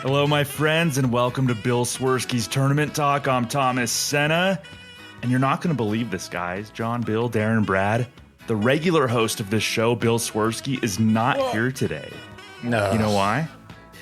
Hello, my friends, and welcome to Bill Swerski's Tournament Talk. I'm Thomas Sena, and you're not going to believe this, guys. John, Bill, Darren, Brad, the regular host of this show, Bill Swerski, is not here today. No. You know why?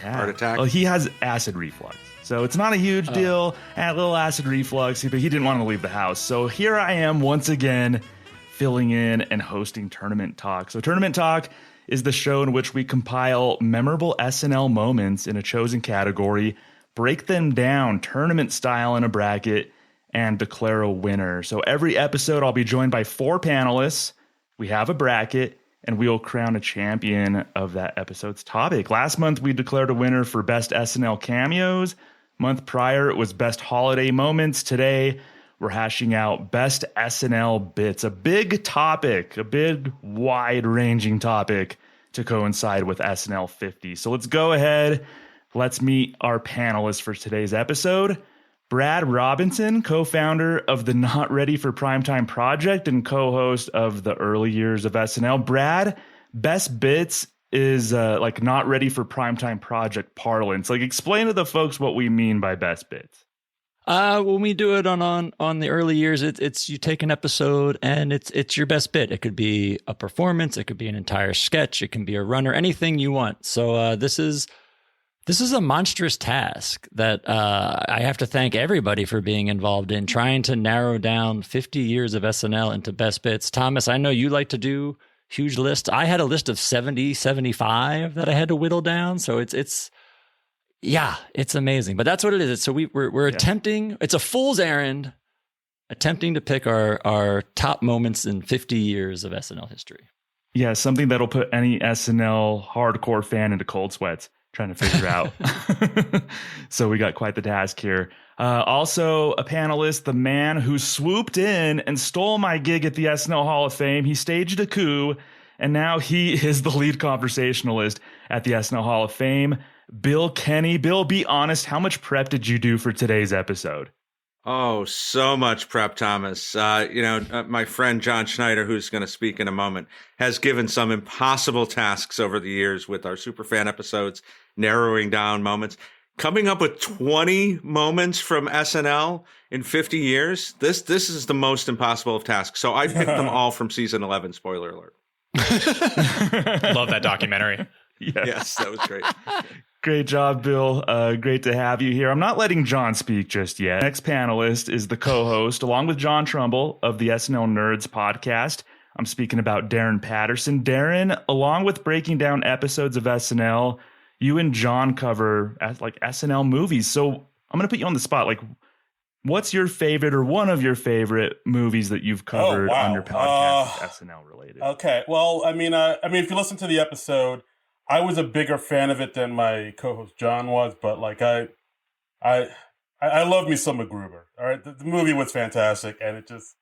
Yeah. Heart attack? Well, he has acid reflux. So it's not a huge deal. Had a little acid reflux, but he didn't want to leave the house. So here I am once again, filling in and hosting Tournament Talk. So Tournament Talk is the show in which we compile memorable SNL moments in a chosen category, break them down tournament style in a bracket, and declare a winner. So every episode, I'll be joined by 4 panelists. We have a bracket, and we will crown a champion of that episode's topic. Last month, we declared a winner for Best SNL Cameos. Month prior, it was Best Holiday Moments. Today, we're hashing out Best SNL Bits, a big topic, a big wide-ranging topic to coincide with SNL 50. So let's go ahead. Let's meet our panelists for today's episode. Brad Robinson, co-founder of the Not Ready for Primetime Project and co-host of the early years of SNL. Brad, Best Bits is like Not Ready for Primetime Project parlance. Like, explain to the folks what we mean by Best Bits. When we do it on the early years, it's you take an episode and it's your best bit. It could be a performance, it could be an entire sketch, it can be a runner, anything you want. So this is a monstrous task that I have to thank everybody for being involved in trying to narrow down 50 years of SNL into best bits. Thomas, I know you like to do huge lists. I had a list of 70, 75 that I had to whittle down. So it's amazing. But that's what it is. So we're attempting, it's a fool's errand, attempting to pick our top moments in 50 years of SNL history. Yeah, something that'll put any SNL hardcore fan into cold sweats trying to figure out. So we got quite the task here. Also a panelist, the man who swooped in and stole my gig at the SNL Hall of Fame. He staged a coup, and now he is the lead conversationalist at the SNL Hall of Fame. Bill Kenny. Bill, be honest, how much prep did you do for today's episode? Oh, so much prep, Thomas. My friend John Schneider, who's going to speak in a moment, has given some impossible tasks over the years with our Superfan episodes, narrowing down moments. Coming up with 20 moments from SNL in 50 years, this is the most impossible of tasks. So I picked them all from season 11, spoiler alert. Love that documentary. Yeah. Yes, that was great. Great job, Bill. Great to have you here. I'm not letting John speak just yet. Next panelist is the co-host, along with John Trumbull of the SNL Nerds podcast. I'm speaking about Darren Patterson. Darren, along with breaking down episodes of SNL, you and John cover like SNL movies. So I'm going to put you on the spot. Like, what's your favorite or one of your favorite movies that you've covered on your podcast SNL related? Okay. Well, I mean, if you listen to the episode, I was a bigger fan of it than my co-host John was, but like I love me some MacGruber. All right, the movie was fantastic, and it was.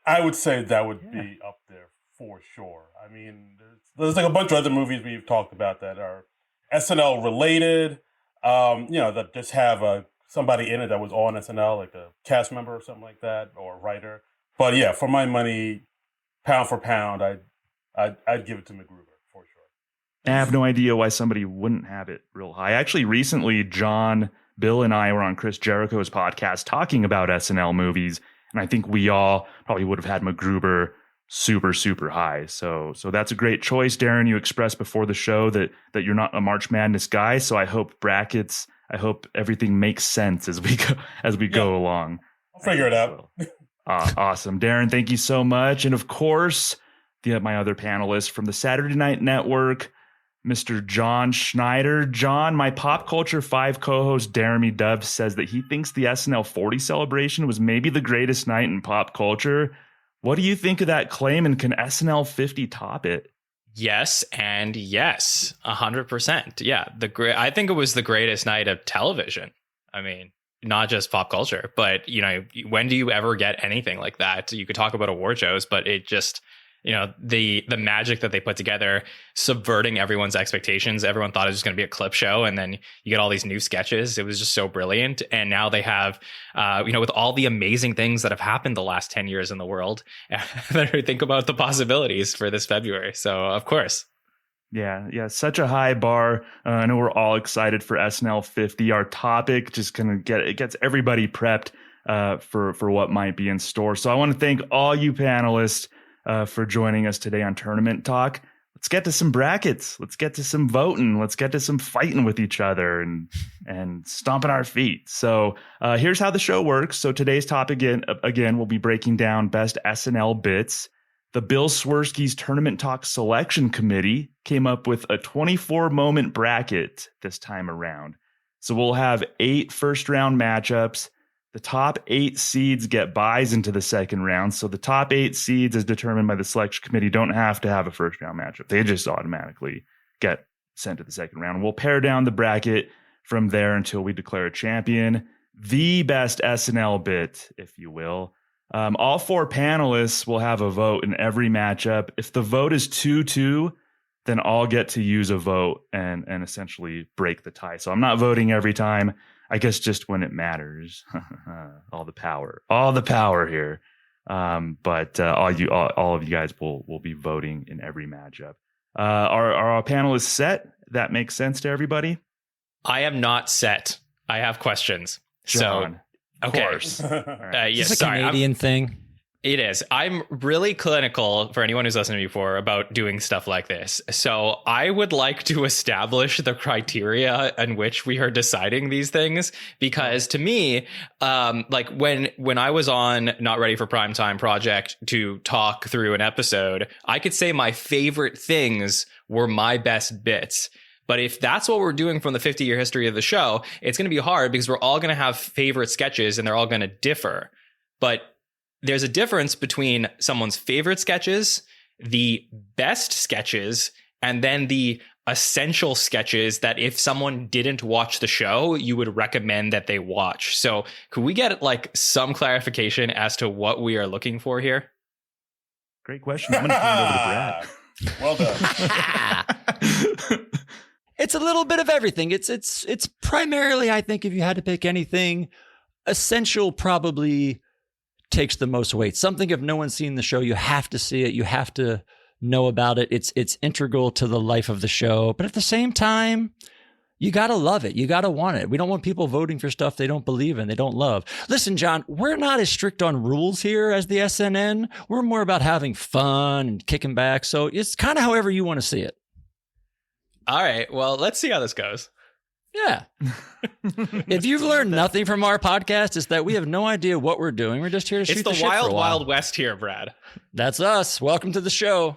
I would say that would be up there for sure. I mean, there's like a bunch of other movies we've talked about that are SNL related. That just have somebody in it that was on SNL, like a cast member or something like that, or a writer. But yeah, for my money, pound for pound, I'd give it to MacGruber. I have no idea why somebody wouldn't have it real high. Actually, recently, John, Bill, and I were on Chris Jericho's podcast talking about SNL movies, and I think we all probably would have had MacGruber super, super high. So that's a great choice, Darren. You expressed before the show that you're not a March Madness guy, so I hope everything makes sense as we go along. I'll figure it out. Awesome. Darren, thank you so much. And of course, my other panelist from the Saturday Night Network, Mr. John Schneider. John, my Pop Culture 5 co-host Jeremy Dove says that he thinks the SNL 40 celebration was maybe the greatest night in pop culture. What do you think of that claim, and can SNL 50 top it? Yes, and yes, 100%. Yeah, I think it was the greatest night of television. I mean, not just pop culture, but when do you ever get anything like that? You could talk about award shows, but it just the magic that they put together, subverting everyone's expectations. Everyone thought it was going to be a clip show, and then you get all these new sketches. It was just so brilliant. And now they have, with all the amazing things that have happened the last 10 years in the world, think about the possibilities for this February. So, of course. Yeah, such a high bar. I know we're all excited for SNL 50. Our topic just gets everybody prepped for what might be in store. So I want to thank all you panelists for joining us today on Tournament Talk. Let's get to some brackets. Let's get to some voting. Let's get to some fighting with each other and stomping our feet. So here's how the show works. So today's topic again, we'll be breaking down best SNL bits. The Bill Swerski's Tournament Talk Selection Committee came up with a 24-moment bracket this time around. So we'll have 8 first-round matchups. The top 8 seeds get buys into the second round. So the top 8 seeds, as determined by the Selection Committee, don't have to have a first-round matchup. They just automatically get sent to the second round. We'll pare down the bracket from there until we declare a champion. The best SNL bit, if you will. All 4 panelists will have a vote in every matchup. If the vote is 2-2, then all get to use a vote and essentially break the tie. So I'm not voting every time. I guess just when it matters. all the power here. But all of you guys will be voting in every matchup. Are our panelists set? That makes sense to everybody? I am not set. I have questions. John. Okay. Of course. Right. Yes, It's a Canadian thing. It is. I'm really clinical, for anyone who's listened to me before, about doing stuff like this. So I would like to establish the criteria in which we are deciding these things, because to me, like when I was on Not Ready for Primetime Project to talk through an episode, I could say my favorite things were my best bits. But if that's what we're doing from the 50-year history of the show, it's going to be hard because we're all going to have favorite sketches and they're all going to differ. But there's a difference between someone's favorite sketches, the best sketches, and then the essential sketches that if someone didn't watch the show, you would recommend that they watch. So could we get like some clarification as to what we are looking for here? Great question. I'm going to turn it over to Well done. It's a little bit of everything. It's primarily, I think, if you had to pick anything, essential probably takes the most weight. Something if no one's seen the show, you have to see it. You have to know about it. It's integral to the life of the show. But at the same time, you got to love it. You got to want it. We don't want people voting for stuff they don't believe in, they don't love. Listen, John, we're not as strict on rules here as the SNN. We're more about having fun and kicking back. So it's kind of however you want to see it. All right. Well, let's see how this goes. Yeah. If you've learned nothing from our podcast, it's that we have no idea what we're doing. We're just here to shoot It's the the shit for wild, a while. wild west here, Brad. That's us. Welcome to the show.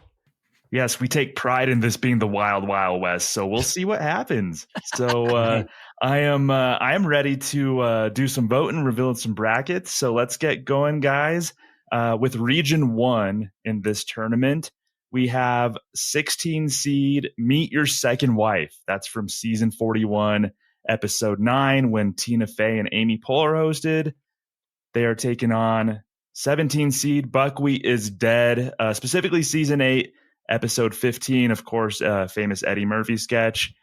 Yes, we take pride in this being the wild, wild west. So we'll see what happens. So I am ready to do some voting, reveal some brackets. So let's get going, guys. With Region 1 in this tournament, we have 16 seed Meet Your Second Wife. That's from season 41, episode 9, when Tina Fey and Amy Poehler hosted. They are taking on 17 seed Buckwheat is Dead, specifically season 8, episode 15, of course, famous Eddie Murphy sketch.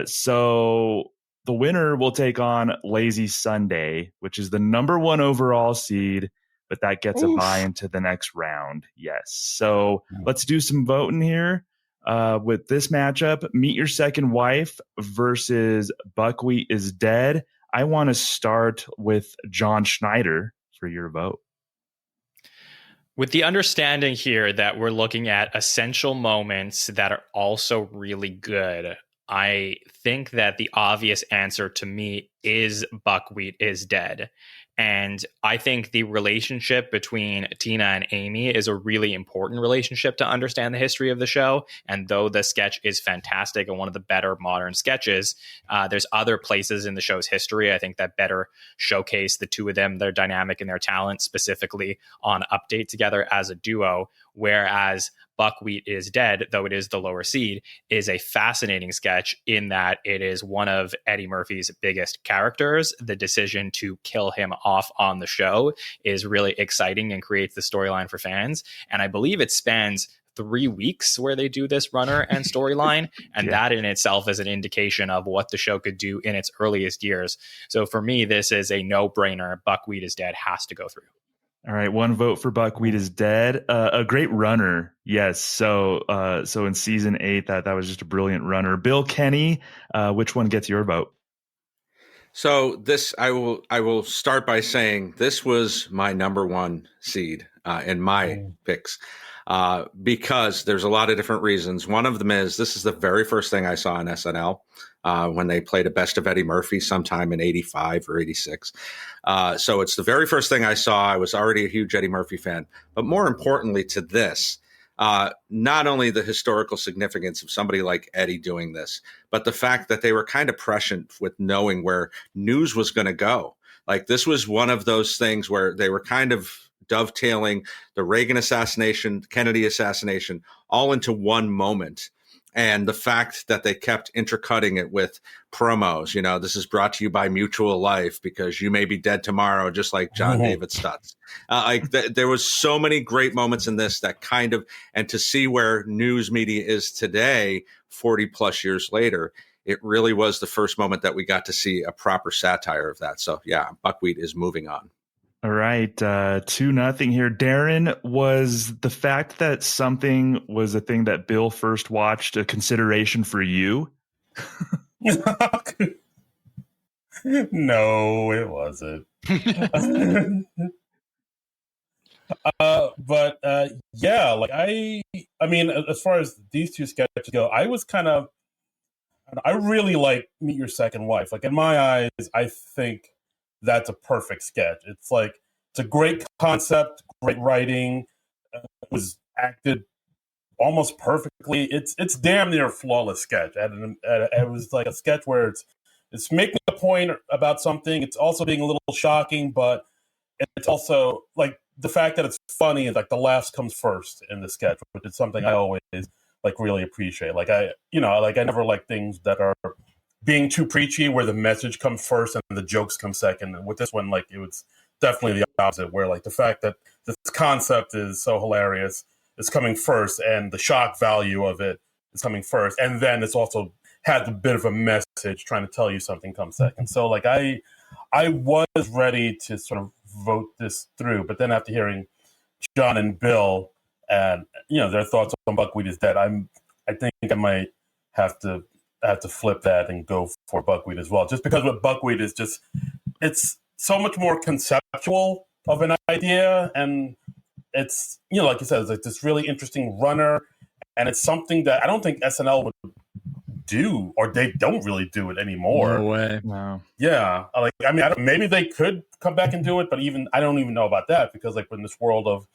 So the winner will take on Lazy Sunday, which is the number 1 overall seed, but that gets a bye into the next round. Yes. So let's do some voting here with this matchup. Meet Your Second Wife versus Buckwheat is Dead. I want to start with John Schneider for your vote. With the understanding here that we're looking at essential moments that are also really good, I think that the obvious answer to me is Buckwheat is Dead. And I think the relationship between Tina and Amy is a really important relationship to understand the history of the show. And though the sketch is fantastic and one of the better modern sketches, there's other places in the show's history, I think, that better showcase the two of them, their dynamic and their talent, specifically on Update together as a duo. Whereas Buckwheat is Dead, though it is the lower seed, is a fascinating sketch in that it is one of Eddie Murphy's biggest characters. The decision to kill him off on the show is really exciting and creates the storyline for fans. And I believe it spans 3 weeks where they do this runner and storyline. And that in itself is an indication of what the show could do in its earliest years. So for me, this is a no-brainer. Buckwheat is Dead has to go through. All right, one vote for Buckwheat is dead. A great runner, yes. So in season 8, that was just a brilliant runner. Bill Kenny, which one gets your vote? So this, I will start by saying this was my number one seed in my picks because there's a lot of different reasons. One of them is this is the very first thing I saw on SNL when they played a Best of Eddie Murphy sometime in 85 or 86. So it's the very first thing I saw. I was already a huge Eddie Murphy fan. But more importantly to this, not only the historical significance of somebody like Eddie doing this, but the fact that they were kind of prescient with knowing where news was going to go. Like this was one of those things where they were kind of dovetailing the Reagan assassination, Kennedy assassination, all into one moment. And the fact that they kept intercutting it with promos, this is brought to you by Mutual Life because you may be dead tomorrow, just like John David Stutz. There was so many great moments in this that kind of, and to see where news media is today, 40 plus years later, it really was the first moment that we got to see a proper satire of that. So yeah, Buckwheat is moving on. All right, 2-0 here. Darren, was the fact that something was a thing that Bill first watched a consideration for you? No, it wasn't. But yeah, like I mean, as far as these two sketches go, I really like Meet Your Second Wife. Like in my eyes, I think that's a perfect sketch. It's a great concept, great writing. It was acted almost perfectly. It's damn near a flawless sketch. And it was like a sketch where it's making a point about something. It's also being a little shocking, but it's also like the fact that it's funny and like the laughs comes first in the sketch, which is something I always like really appreciate. Like I never like things that are being too preachy where the message comes first and the jokes come second. And with this one, like it was definitely the opposite, where like the fact that this concept is so hilarious is coming first and the shock value of it is coming first. And then it's also had a bit of a message trying to tell you something comes second. So like I was ready to sort of vote this through, but then after hearing John and Bill and their thoughts on Buckwheat is Dead, I think I might have to flip that and go for Buckwheat as well. Just because with Buckwheat is just it's so much more conceptual of an idea, and it's like you said, it's like this really interesting runner, and it's something that I don't think SNL would do, or they don't really do it anymore. No way. No. Yeah, like I mean, maybe they could come back and do it, but I don't even know about that because like in this world of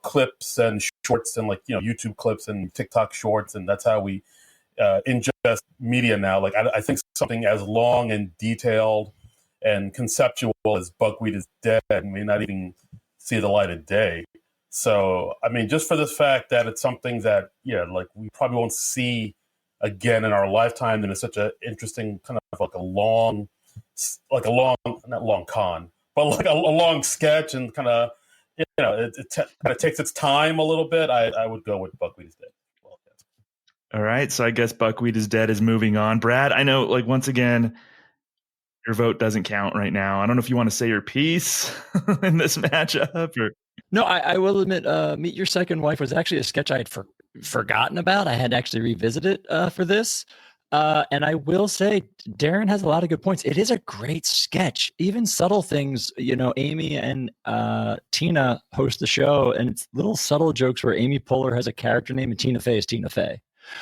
clips and shorts and like YouTube clips and TikTok shorts, and that's how we ingest media now. Like I think something as long and detailed and conceptual as Buckwheat is Dead may not even see the light of day. So I mean, just for the fact that it's something that like we probably won't see again in our lifetime, and it's such an interesting kind of like a long not long con, but like a long sketch, and kind of it kind of takes its time a little bit. I would go with Buckwheat is Dead. All right, so I guess Buckwheat is Dead is moving on. Brad, I know, like, once again, your vote doesn't count right now. I don't know if you want to say your piece in this matchup. Or... No, I will admit, Meet Your Second Wife was actually a sketch I had forgotten about. I had actually revisited for this. And I will say, Darren has a lot of good points. It is a great sketch. Even subtle things, Amy and Tina host the show, and it's little subtle jokes where Amy Poehler has a character name and Tina Fey is Tina Fey.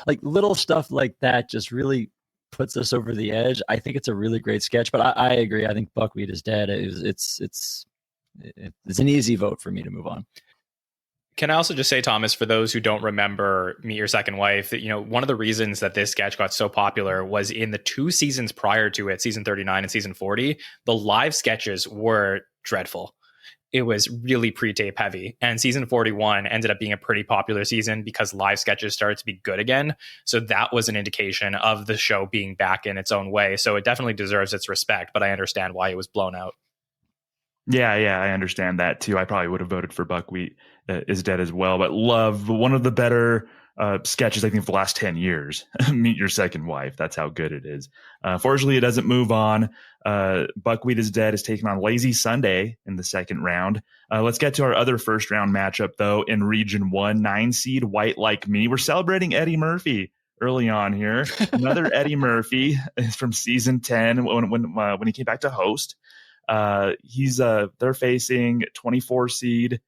Like little stuff like that just really puts us over the edge. I think it's a really great sketch, but I agree. I think Buckwheat is Dead. It's an easy vote for me to move on. Can I also just say, Thomas, for those who don't remember Meet Your Second Wife, that one of the reasons that this sketch got so popular was in the 2 seasons prior to it, season 39 and season 40, the live sketches were dreadful. It was really pre-tape heavy. And season 41 ended up being a pretty popular season because live sketches started to be good again. So that was an indication of the show being back in its own way. So it definitely deserves its respect, but I understand why it was blown out. Yeah, I understand that too. I probably would have voted for Buckwheat is dead as well. But love one of the better sketches, I think, of the last 10 years. Meet Your Second Wife. That's how good it is. Fortunately, it doesn't move on. Buckwheat is Dead is taking on Lazy Sunday in the second round. Let's get to our other first round matchup, though, in Region 1, 9-seed White Like Me. We're celebrating Eddie Murphy early on here. Another Eddie Murphy is from season 10 when he came back to host. They're facing 24-seed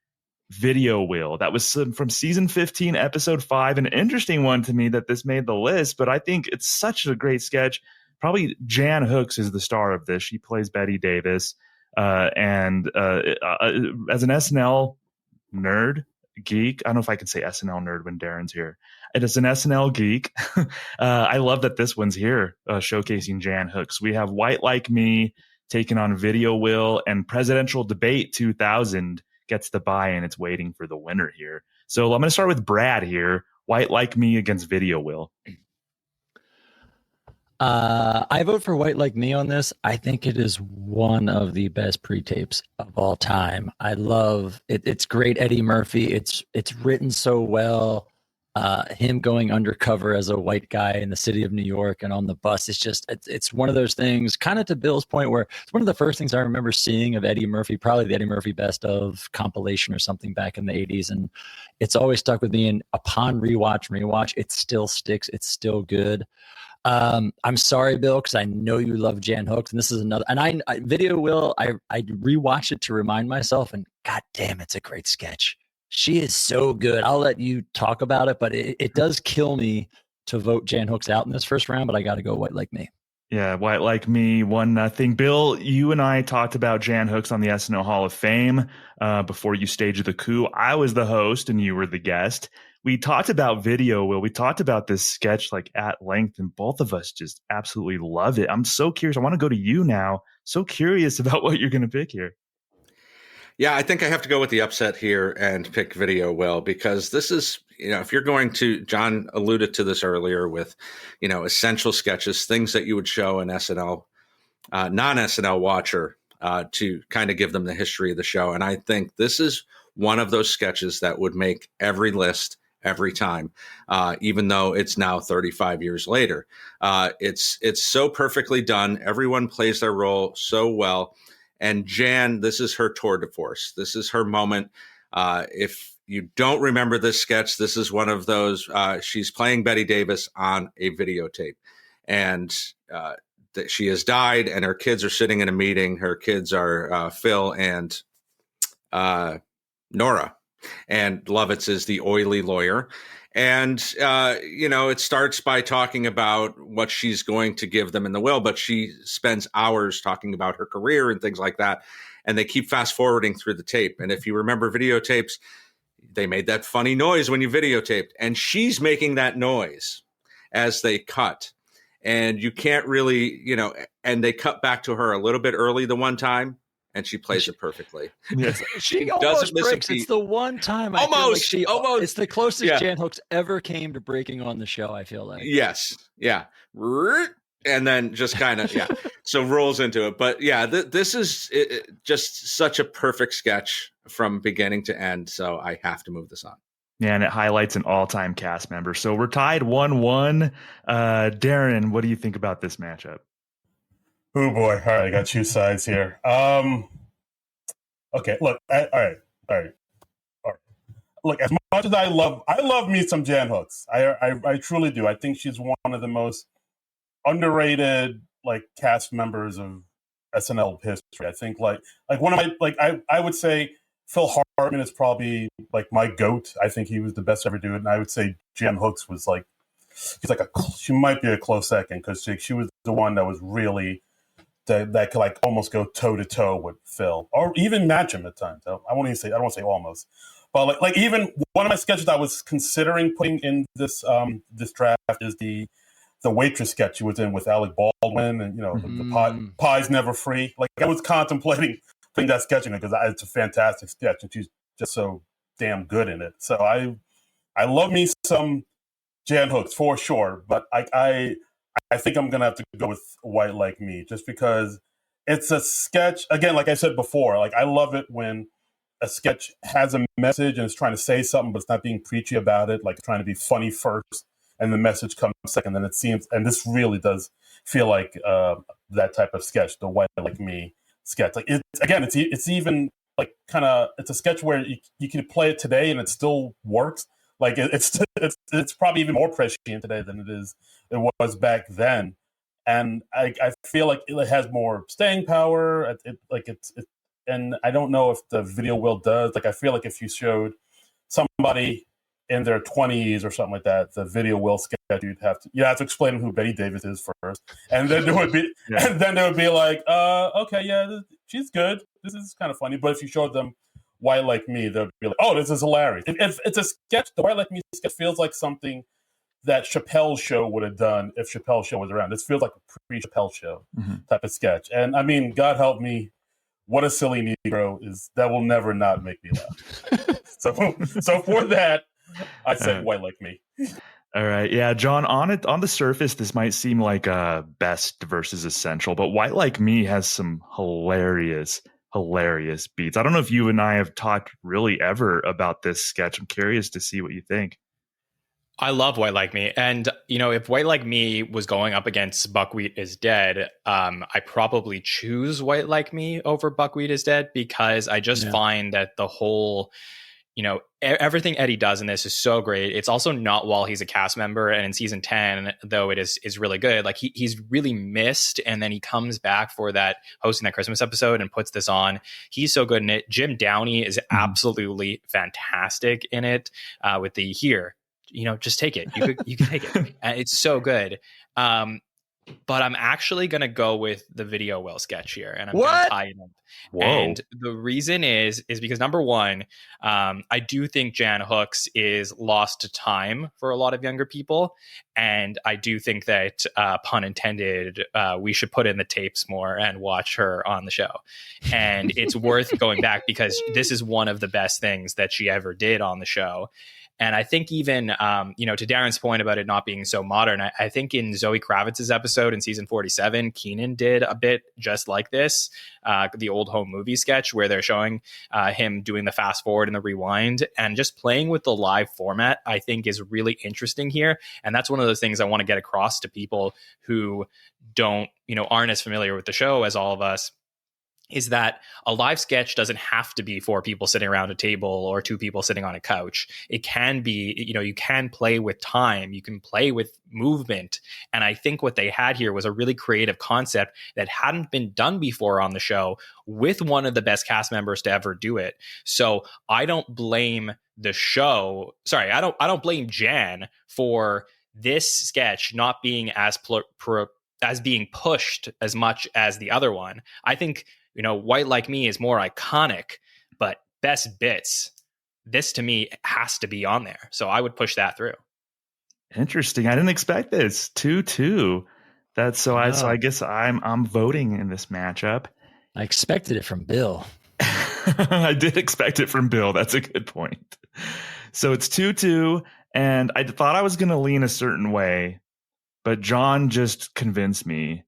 Video Wheel. That was from season 15, episode 5. An interesting one to me that this made the list, but I think it's such a great sketch. Probably Jan Hooks is the star of this. She plays Betty Davis. And as an SNL nerd, geek, I don't know if I can say SNL nerd when Darren's here. It is an SNL geek. I love that this one's here, showcasing Jan Hooks. We have White Like Me taking on Video Will, and Presidential Debate 2000 gets the buy-in. It's waiting for the winner here. So I'm going to start with Brad here. White Like Me against Video Will. I vote for White Like Me on this. I think it is one of the best pre-tapes of all time. I love it. It's great Eddie Murphy. It's written so well. Him going undercover as a white guy in the city of New York and on the bus. It's one of those things, kind of to Bill's point, where it's one of the first things I remember seeing of Eddie Murphy, probably the Eddie Murphy Best of compilation or something back in the 80s. And it's always stuck with me. And upon rewatch, it still sticks. It's still good. I'm sorry, Bill, because I know you love Jan Hooks, and this is another. And I Video Will, I rewatched it to remind myself, and god damn, it's a great sketch. She is so good. I'll let you talk about it, but it does kill me to vote Jan Hooks out in this first round, but I got to go White Like Me. Yeah, White Like Me, 1-0. Bill, you and I talked about Jan Hooks on the SNL Hall of Fame before you staged the coup. I was the host and you were the guest. We talked about Video Will. We talked about this sketch like at length, and both of us just absolutely love it. I'm so curious. I want to go to you now. So curious about what you're going to pick here. Yeah, I think I have to go with the upset here and pick Video Will, because this is, if you're going to, John alluded to this earlier with, essential sketches, things that you would show an SNL, non-SNL watcher to kind of give them the history of the show. And I think this is one of those sketches that would make every list every time, even though it's now 35 years later. It's so perfectly done. Everyone plays their role so well. And Jan, this is her tour de force. This is her moment. If you don't remember this sketch, this is one of those. She's playing Betty Davis on a videotape, and that she has died, and her kids are sitting in a meeting. Her kids are Phil and Nora, and Lovitz is the oily lawyer. And, it starts by talking about what she's going to give them in the will, but she spends hours talking about her career and things like that. And they keep fast forwarding through the tape. And if you remember videotapes, they made that funny noise when you videotaped, and she's making that noise as they cut. And you can't really, and they cut back to her a little bit early the one time, and she plays it perfectly. Yes. She almost breaks. It's the one time almost. It's the closest Yeah. Jan Hooks ever came to breaking on the show, I feel like. Yes. Yeah. And then just kind of, so rolls into it. But yeah, this is just such a perfect sketch from beginning to end. So I have to move this on. Yeah, and it highlights an all-time cast member. So we're tied 1-1. Darren, what do you think about this matchup? Oh boy! All right, I got two sides here. Okay, look. All right. Look, as much as I love me some Jan Hooks. I truly do. I think she's one of the most underrated cast members of SNL history. I think like one of my I would say Phil Hartman is probably my GOAT. I think he was the best to ever do it, and I would say Jan Hooks was she might be a close second, because she was the one that was really. That could almost go toe to toe with Phil, or even match him at times. I don't want to say almost, but even one of my sketches I was considering putting in this this draft is the waitress sketch she was in with Alec Baldwin, and the pie's never free. I was contemplating putting that sketch in it because it's a fantastic sketch, and she's just so damn good in it. So I love me some Jan Hooks for sure, but I think I'm going to have to go with White Like Me, just because it's a sketch. Again, like I said before, I love it when a sketch has a message and is trying to say something, but it's not being preachy about it, like trying to be funny first, and the message comes second. Then it seems, and this really does feel like that type of sketch, the White Like Me sketch. Like it's even like kind of, it's a sketch where you can play it today and it still works. Like it's probably even more prescient today than it was back then. And I feel like it has more staying power. And I don't know if the video will does. Like, I feel like if you showed somebody in their 20s or something like that, the video will sketch, you'd have to explain who Betty Davis is first, and then there would be like, okay, yeah, she's good. This is kind of funny. But if you showed them White Like Me, they'll be like, oh, this is hilarious. If it's a sketch, the White Like Me sketch feels like something that Chappelle's Show would have done if Chappelle's Show was around. This feels like a pre-Chappelle Show type of sketch. And I mean, God help me, what a silly Negro is. That will never not make me laugh. so for that, I say White Like Me. All right. Yeah, John, on the surface, this might seem like best versus essential, but White Like Me has some hilarious beats. I don't know if you and I have talked really ever about this sketch. I'm curious to see what you think. I love White Like Me. And, if White Like Me was going up against Buckwheat is Dead, I probably choose White Like Me over Buckwheat is Dead, because I just find that the whole, everything Eddie does in this is so great. It's also not while he's a cast member. And in season 10, though it is really good, like he's really missed. And then he comes back for that hosting that Christmas episode and puts this on. He's so good in it. Jim Downey is absolutely fantastic in it with the here. Just take it. You can take it. It's so good. But I'm actually going to go with the Video Will sketch here, and I'm going to tie it up. Whoa. And the reason is because, number one, I do think Jan Hooks is lost to time for a lot of younger people. And I do think that, pun intended, we should put in the tapes more and watch her on the show. And it's worth going back, because this is one of the best things that she ever did on the show. And I think even, to Darren's point about it not being so modern, I think in Zoe Kravitz's episode in season 47, Keenan did a bit just like this, the old home movie sketch where they're showing him doing the fast forward and the rewind, and just playing with the live format, I think is really interesting here. And that's one of those things I want to get across to people who aren't as familiar with the show as all of us, is that a live sketch doesn't have to be 4 people sitting around a table or 2 people sitting on a couch. It can be, you can play with time, you can play with movement. And I think what they had here was a really creative concept that hadn't been done before on the show, with one of the best cast members to ever do it. So I don't blame the show. Sorry, I don't blame Jan for this sketch not being as being pushed as much as the other one. I think, White Like Me is more iconic, but best bits, this to me has to be on there. So I would push that through. Interesting. I didn't expect this. 2-2. I guess I'm voting in this matchup. I expected it from Bill. I did expect it from Bill. That's a good point. So it's 2-2, and I thought I was going to lean a certain way, but John just convinced me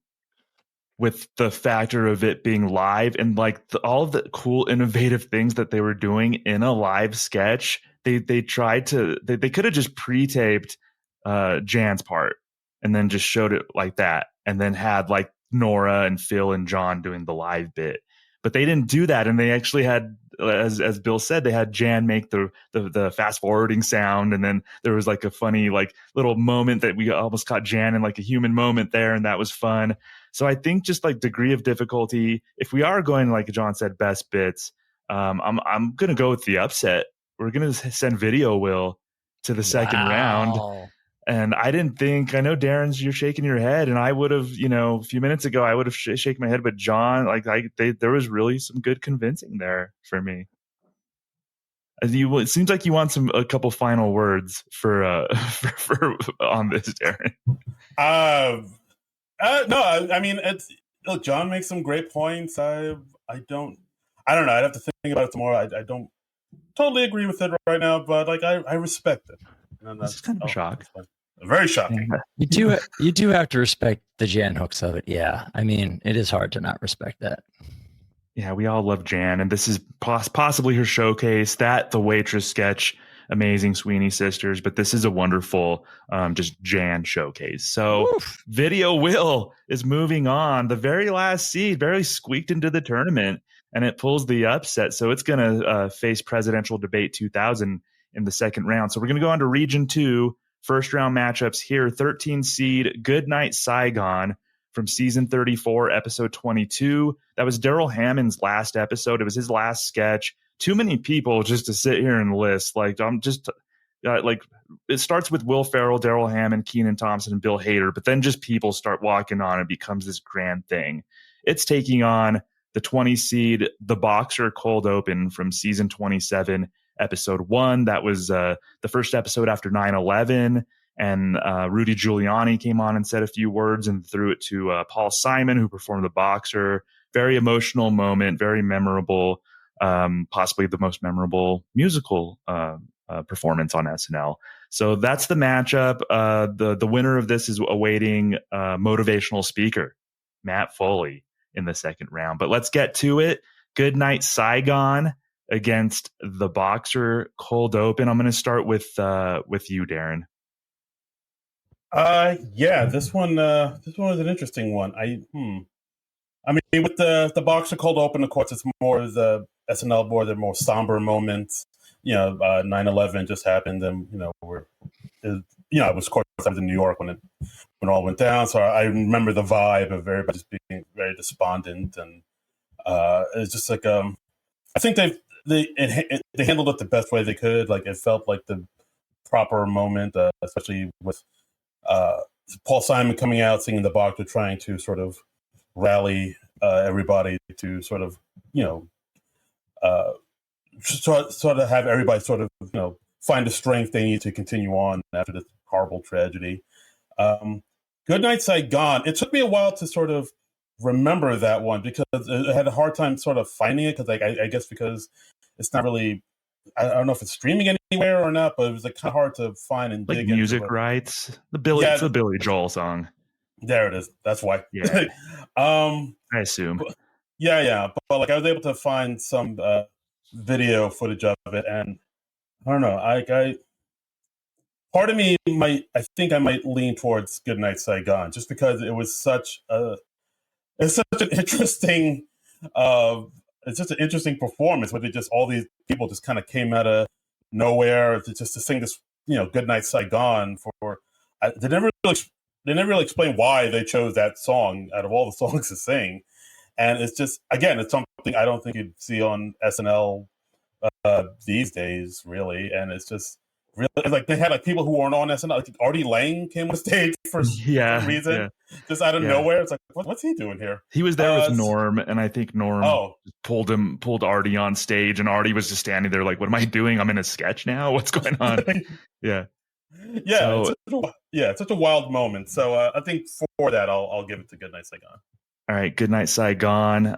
with the factor of it being live and like all of the cool, innovative things that they were doing in a live sketch. They tried to, they could have just pre-taped Jan's part and then just showed it like that, and then had like Nora and Phil and John doing the live bit. But they didn't do that, and they actually had, as Bill said, they had Jan make the fast forwarding sound, and then there was like a funny like little moment that we almost caught Jan in like a human moment there, and that was fun. So I think just like degree of difficulty, if we are going, like John said, best bits, I'm gonna go with the upset. We're gonna send Video Will to the second round. And I know Darren's, you're shaking your head, and I would have, a few minutes ago, I would have shaken my head, but John, there was really some good convincing there for me. It seems like you want a couple final words for on this, Darren. No, I mean, John makes some great points. I don't know. I'd have to think about it tomorrow. I don't totally agree with it right now, but like I respect it. This is kind of a shock. Very shocking. You do have to respect the Jan Hooks of it. Yeah. I mean, it is hard to not respect that. Yeah, we all love Jan, and this is possibly her showcase. That the waitress sketch, amazing Sweeney Sisters, but this is a wonderful just Jan showcase. So Oof. Video Will is moving on. The very last seed barely squeaked into the tournament, and it pulls the upset. So it's going to face Presidential Debate 2000 in the second round. So we're going to go on to Region 2, first round matchups here. 13 seed Goodnight Saigon from season 34, episode 22. That was Daryl Hammond's last episode. It was his last sketch. Too many people just to sit here and list. Like, I'm just like, it starts with Will Ferrell, Daryl Hammond, Kenan Thompson, and Bill Hader, but then just people start walking on and becomes this grand thing. It's taking on the 20 seed, The Boxer Cold Open from season 27, episode 1. That was the first episode after 9/11. And Rudy Giuliani came on and said a few words and threw it to Paul Simon, who performed The Boxer. Very emotional moment, very memorable, possibly the most memorable musical performance on SNL. So that's the matchup. The winner of this is awaiting motivational speaker Matt Foley in the second round. But let's get to it. Goodnight Saigon against The Boxer Cold Open. I'm going to start with you, Darren. Yeah, this one was an interesting one. I mean, with the Boxer Cold Open, of course, it's more the SNL board, the more somber moments. 9/11 just happened, and it was, of course, I was in New York when it all went down, so I remember the vibe of everybody just being very despondent, and it's just like I think they handled it the best way they could. Like, it felt like the proper moment, especially with Paul Simon coming out singing The Boxer, trying to sort of rally everybody to sort of sort of have everybody sort of find the strength they need to continue on after this horrible tragedy. Goodnight Saigon. It took me a while to sort of remember that one because I had a hard time sort of finding it because I guess because it's not really. I don't know if it's streaming anywhere or not, but it was like kind of hard to find and like dig music into it. rights. It's the Billy Joel song. There it is. That's why. Yeah. I assume. But like I was able to find some video footage of it, and I don't know. I part of me I think I might lean towards Goodnight Saigon just because it was such an interesting. It's just an interesting performance where all these people just kind of came out of nowhere to sing this, Goodnight Saigon they never really explain why they chose that song out of all the songs to sing. And it's just, again, it's something I don't think you'd see on SNL these days, really. And it's just really like they had like people who weren't on SNL. Like Artie Lang came on stage for some reason, just out of nowhere. It's like, what's he doing here? He was there with Norm, and I think Norm pulled Artie on stage, and Artie was just standing there like, "What am I doing? I'm in a sketch now. What's going on?" Yeah. It's such a wild moment. So I think for that, I'll give it to Goodnight Saigon. All right, Goodnight Saigon.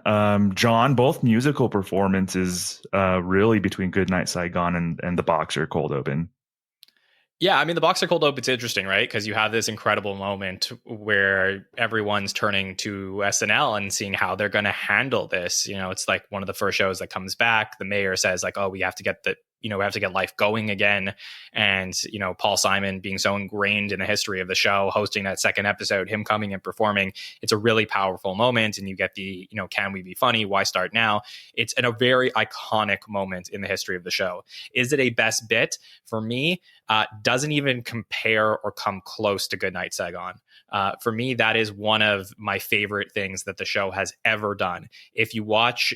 John, both musical performances really between Goodnight Saigon and The Boxer Cold Open. Yeah, I mean, The Boxer Cold Open's interesting, right? Because you have this incredible moment where everyone's turning to SNL and seeing how they're going to handle this. It's like one of the first shows that comes back. The mayor says like, "Oh, we have to get we have to get life going again." And, Paul Simon being so ingrained in the history of the show, hosting that second episode, him coming and performing, it's a really powerful moment. And you get the, can we be funny? Why start now? It's a very iconic moment in the history of the show. Is it a best bit? For me, doesn't even compare or come close to Goodnight Saigon. For me, that is one of my favorite things that the show has ever done. If you watch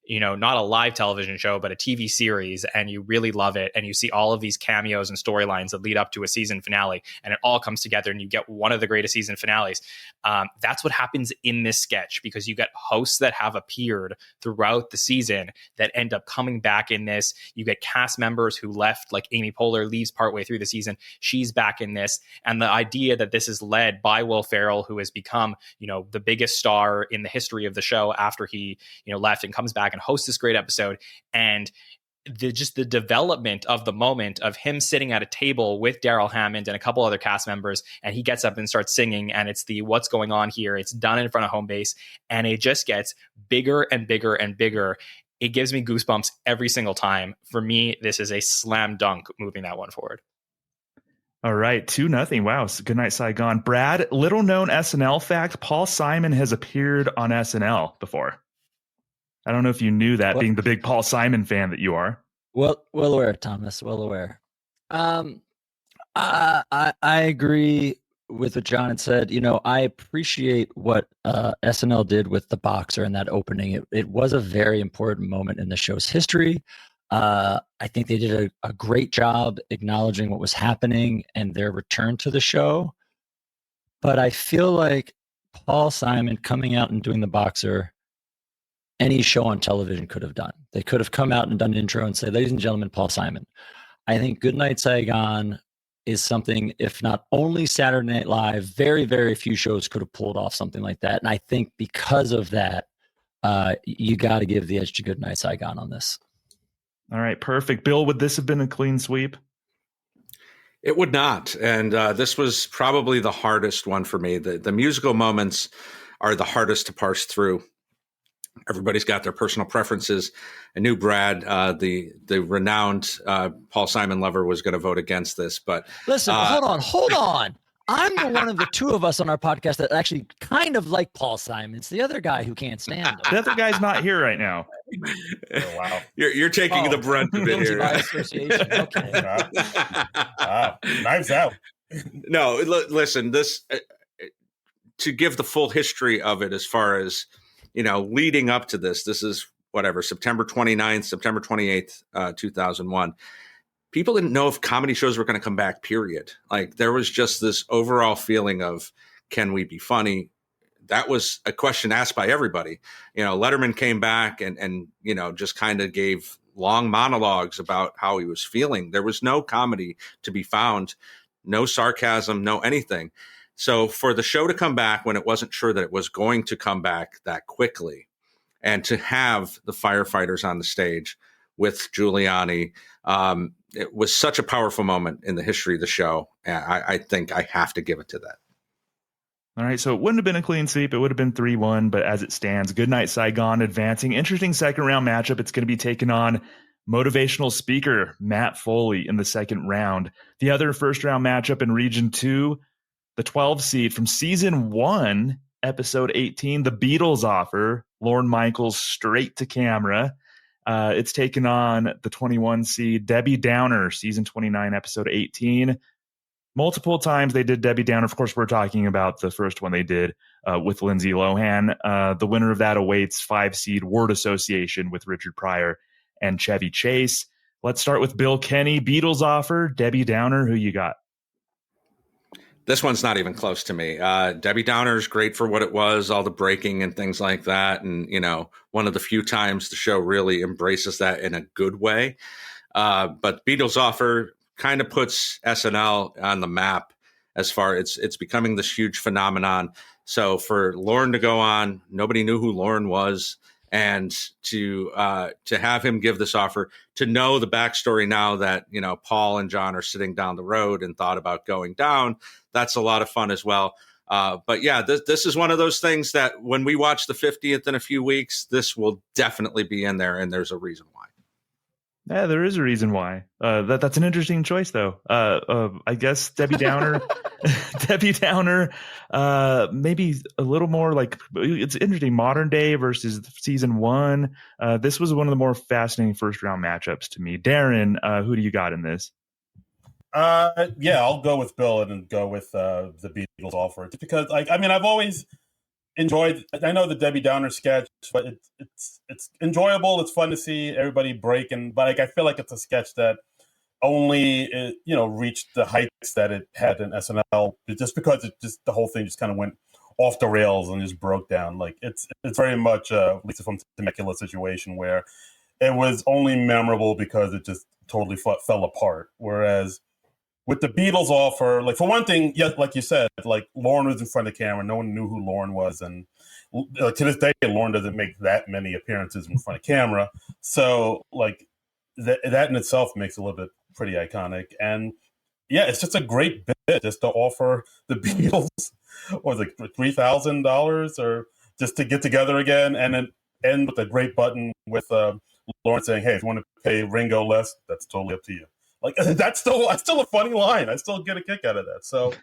not a live television show, but a TV series, and you really love it, and you see all of these cameos and storylines that lead up to a season finale, and it all comes together, and you get one of the greatest season finales. That's what happens in this sketch, because you get hosts that have appeared throughout the season that end up coming back in this. You get cast members who left, like Amy Poehler leaves partway through the season. She's back in this. And the idea that this is led by Will Ferrell, who has become, the biggest star in the history of the show after he, left and comes back and hosts this great episode. And the development of the moment of him sitting at a table with Daryl Hammond and a couple other cast members, and he gets up and starts singing, and it's the what's going on here. It's done in front of home base, and it just gets bigger and bigger and bigger. It gives me goosebumps every single time. For me, this is a slam dunk moving that one forward. All right, 2-0. Wow, good night, Saigon. Brad, little known SNL fact: Paul Simon has appeared on SNL before. I don't know if you knew that, being the big Paul Simon fan that you are. Well aware, Thomas. Well aware. I agree with what John had said. I appreciate what SNL did with the boxer in that opening. It was a very important moment in the show's history. I think they did a great job acknowledging what was happening and their return to the show. But I feel like Paul Simon coming out and doing the boxer, any show on television could have done. They could have come out and done an intro and say, ladies and gentlemen, Paul Simon. I think Goodnight Saigon is something, if not only Saturday Night Live, very, very few shows could have pulled off something like that. And I think because of that, you got to give the edge to Goodnight Saigon on this. All right, perfect. Bill, would this have been a clean sweep? It would not. And this was probably the hardest one for me. The musical moments are the hardest to parse through. Everybody's got their personal preferences. I knew Brad, the renowned Paul Simon lover, was going to vote against this. But listen, hold on. I'm the one of the two of us on our podcast that actually kind of like Paul Simon. It's the other guy who can't stand him. The other guy's not here right now. Oh, wow. You're taking the brunt of it here. By association. Okay. Wow. Knives out. No, listen, this to give the full history of it, as far as leading up to this is whatever, September 29th, September 28th, 2001. People didn't know if comedy shows were going to come back, period. Like, there was just this overall feeling of, can we be funny? That was a question asked by everybody. Letterman came back and just kind of gave long monologues about how he was feeling. There was no comedy to be found, no sarcasm, no anything. So for the show to come back when it wasn't sure that it was going to come back that quickly, and to have the firefighters on the stage with Giuliani, it was such a powerful moment in the history of the show. I think I have to give it to that. All right, so it wouldn't have been a clean sweep. It would have been 3-1, but as it stands, Goodnight Saigon advancing. Interesting second round matchup. It's going to be taking on motivational speaker Matt Foley in the second round. The other first round matchup in Region 2, the 12 seed from season 1, episode 18, The Beatles Offer, Lorne Michaels straight to camera. It's taken on the 21 seed, Debbie Downer, season 29, episode 18. Multiple times they did Debbie Downer. Of course, we're talking about the first one they did with Lindsay Lohan. The winner of that awaits 5 seed Word Association with Richard Pryor and Chevy Chase. Let's start with Bill Kenny, Beatles Offer, Debbie Downer. Who you got? This one's not even close to me. Debbie Downer is great for what it was, all the breaking and things like that. And, one of the few times the show really embraces that in a good way. But Beatles Offer kind of puts SNL on the map as far it's becoming this huge phenomenon. So for Lorne to go on, nobody knew who Lorne was. And to have him give this offer, to know the backstory now that, Paul and John are sitting down the road and thought about going down, that's a lot of fun as well. But yeah, this is one of those things that when we watch the 50th in a few weeks, this will definitely be in there. And there's a reason why. Yeah, there is a reason why. That's an interesting choice, though. I guess Debbie Downer, Debbie Downer, maybe a little more like, it's interesting, modern day versus season 1. This was one of the more fascinating first round matchups to me. Darren, who do you got in this? Yeah, I'll go with Bill and then go with the Beatles Offer. Just because, I've always enjoyed. I know the Debbie Downer sketch, but it's enjoyable. It's fun to see everybody break, but I feel like it's a sketch that only reached the heights that it had in SNL, just because the whole thing just kind of went off the rails and just broke down. Like it's very much Lisa from Temecula situation where it was only memorable because it just totally fell apart. Whereas with the Beatles Offer, like, for one thing, yeah, like you said, like, Lorne was in front of camera. No one knew who Lorne was. And to this day, Lorne doesn't make that many appearances in front of camera. So, like, that in itself makes it a little bit pretty iconic. And yeah, it's just a great bit just to offer the Beatles, what was it, $3,000 or just to get together again, and then end with a great button with Lauren saying, "Hey, if you want to pay Ringo less, that's totally up to you." Like that's still a funny line. I still get a kick out of that. So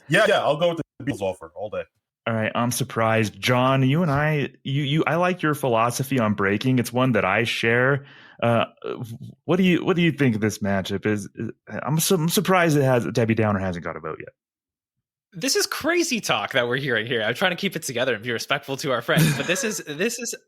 yeah, I'll go with the Beatles offer all day. All right, I'm surprised, John. You and I like your philosophy on breaking. It's one that I share. What do you think of this matchup? I'm surprised Debbie Downer hasn't got a vote yet. This is crazy talk that we're hearing here. I'm trying to keep it together and be respectful to our friends, but this is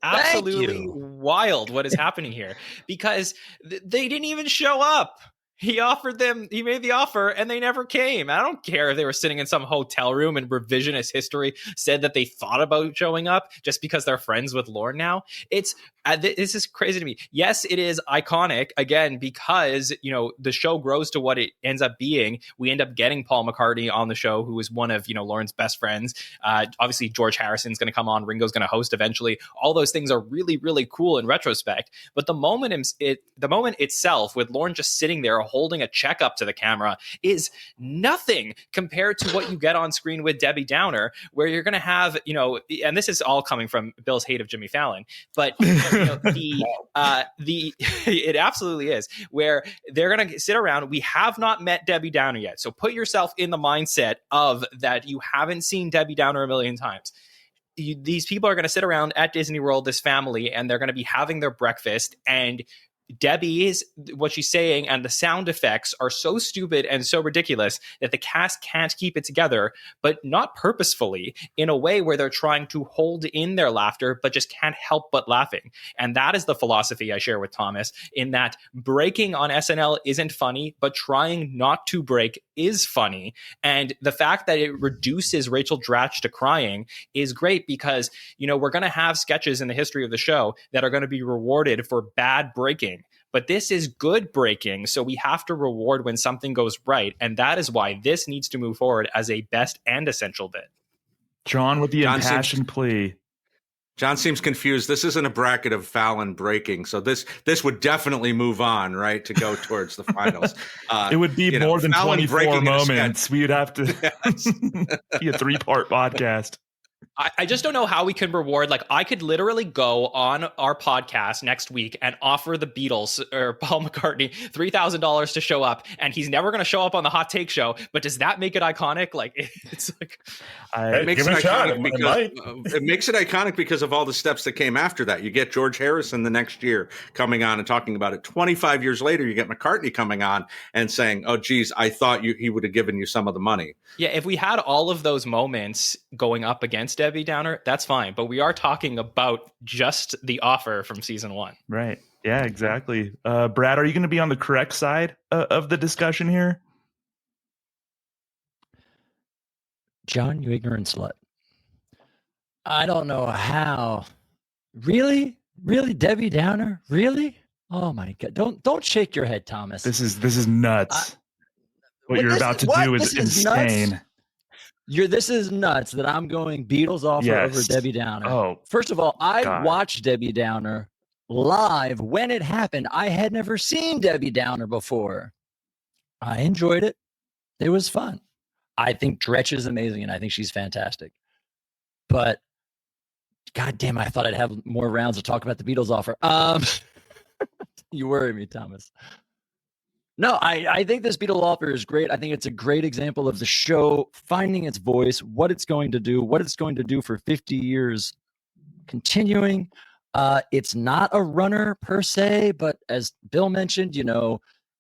absolutely wild what is happening here, because they didn't even show up. He made the offer and they never came. I don't care if they were sitting in some hotel room and revisionist history said that they thought about showing up just because they're friends with Lorne now. This is crazy to me. Yes, it is iconic, again, because, the show grows to what it ends up being. We end up getting Paul McCartney on the show, who is one of, Lorne's best friends. Obviously, George Harrison's going to come on. Ringo's going to host eventually. All those things are really, really cool in retrospect. But the moment itself, with Lorne just sitting there holding a check up to the camera, is nothing compared to what you get on screen with Debbie Downer, where you're going to have, and this is all coming from Bill's hate of Jimmy Fallon, but it absolutely is, where they're going to sit around. We have not met Debbie Downer yet, so put yourself in the mindset of that. You haven't seen Debbie Downer a million times. These people are going to sit around at Disney World, this family, and they're going to be having their breakfast, and Debbie's, what she's saying, and the sound effects are so stupid and so ridiculous that the cast can't keep it together, but not purposefully, in a way where they're trying to hold in their laughter, but just can't help but laughing. And that is the philosophy I share with Thomas, in that breaking on SNL isn't funny, but trying not to break is funny. And the fact that it reduces Rachel Dratch to crying is great, because, we're going to have sketches in the history of the show that are going to be rewarded for bad breaking. But this is good breaking, so we have to reward when something goes right. And that is why this needs to move forward as a best and essential bit. John with the impassioned plea. John seems confused. This isn't a bracket of Fallon breaking, so this would definitely move on, right, to go towards the finals. It would be more than Fallon 24 moments. We would have to be a 3-part podcast. I just don't know how we could reward. Like, I could literally go on our podcast next week and offer the Beatles or Paul McCartney $3,000 to show up, and he's never going to show up on the Hot Take Show. But does that make it iconic? Like, it's like it makes it iconic it makes it iconic because of all the steps that came after that. You get George Harrison the next year coming on and talking about it. 25 years later, you get McCartney coming on and saying, "Oh, geez, I thought he would have given you some of the money." Yeah, if we had all of those moments going up against Debbie Downer, that's fine. But we are talking about just the offer from season 1. Right. Yeah, exactly. Brad, are you going to be on the correct side of the discussion here? John, you ignorant slut. I don't know how. Really? Debbie Downer? Really? Oh my God. Don't shake your head, Thomas. This is nuts. What you're about to do is insane. Nuts. This is nuts that I'm going Beatles offer over Debbie Downer. Oh, first of all, I watched Debbie Downer live when it happened. I had never seen Debbie Downer before. I enjoyed it. It was fun. I think Dretch is amazing, and I think she's fantastic. But God damn, I thought I'd have more rounds to talk about the Beatles offer. You worry me, Thomas. No, I think this Beatles offer is great. I think it's a great example of the show finding its voice, what it's going to do for 50 years continuing. It's not a runner per se, but as Bill mentioned,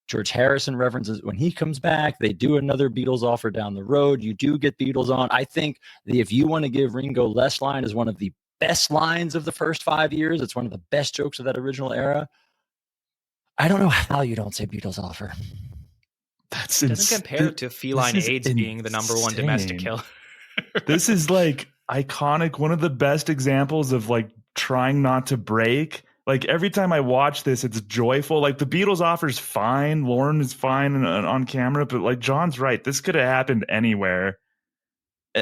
George Harrison references when he comes back. They do another Beatles offer down the road. You do get Beatles on. I think that if you want to give Ringo Less line as one of the best lines of the first 5 years, it's one of the best jokes of that original era. I don't know how you don't say Beatles offer. It doesn't compare to feline AIDS being the number 1 domestic killer. This is like iconic. One of the best examples of like trying not to break. Like every time I watch this, it's joyful. Like the Beatles offer's fine. Lauren is fine on camera, but like John's right. This could have happened anywhere,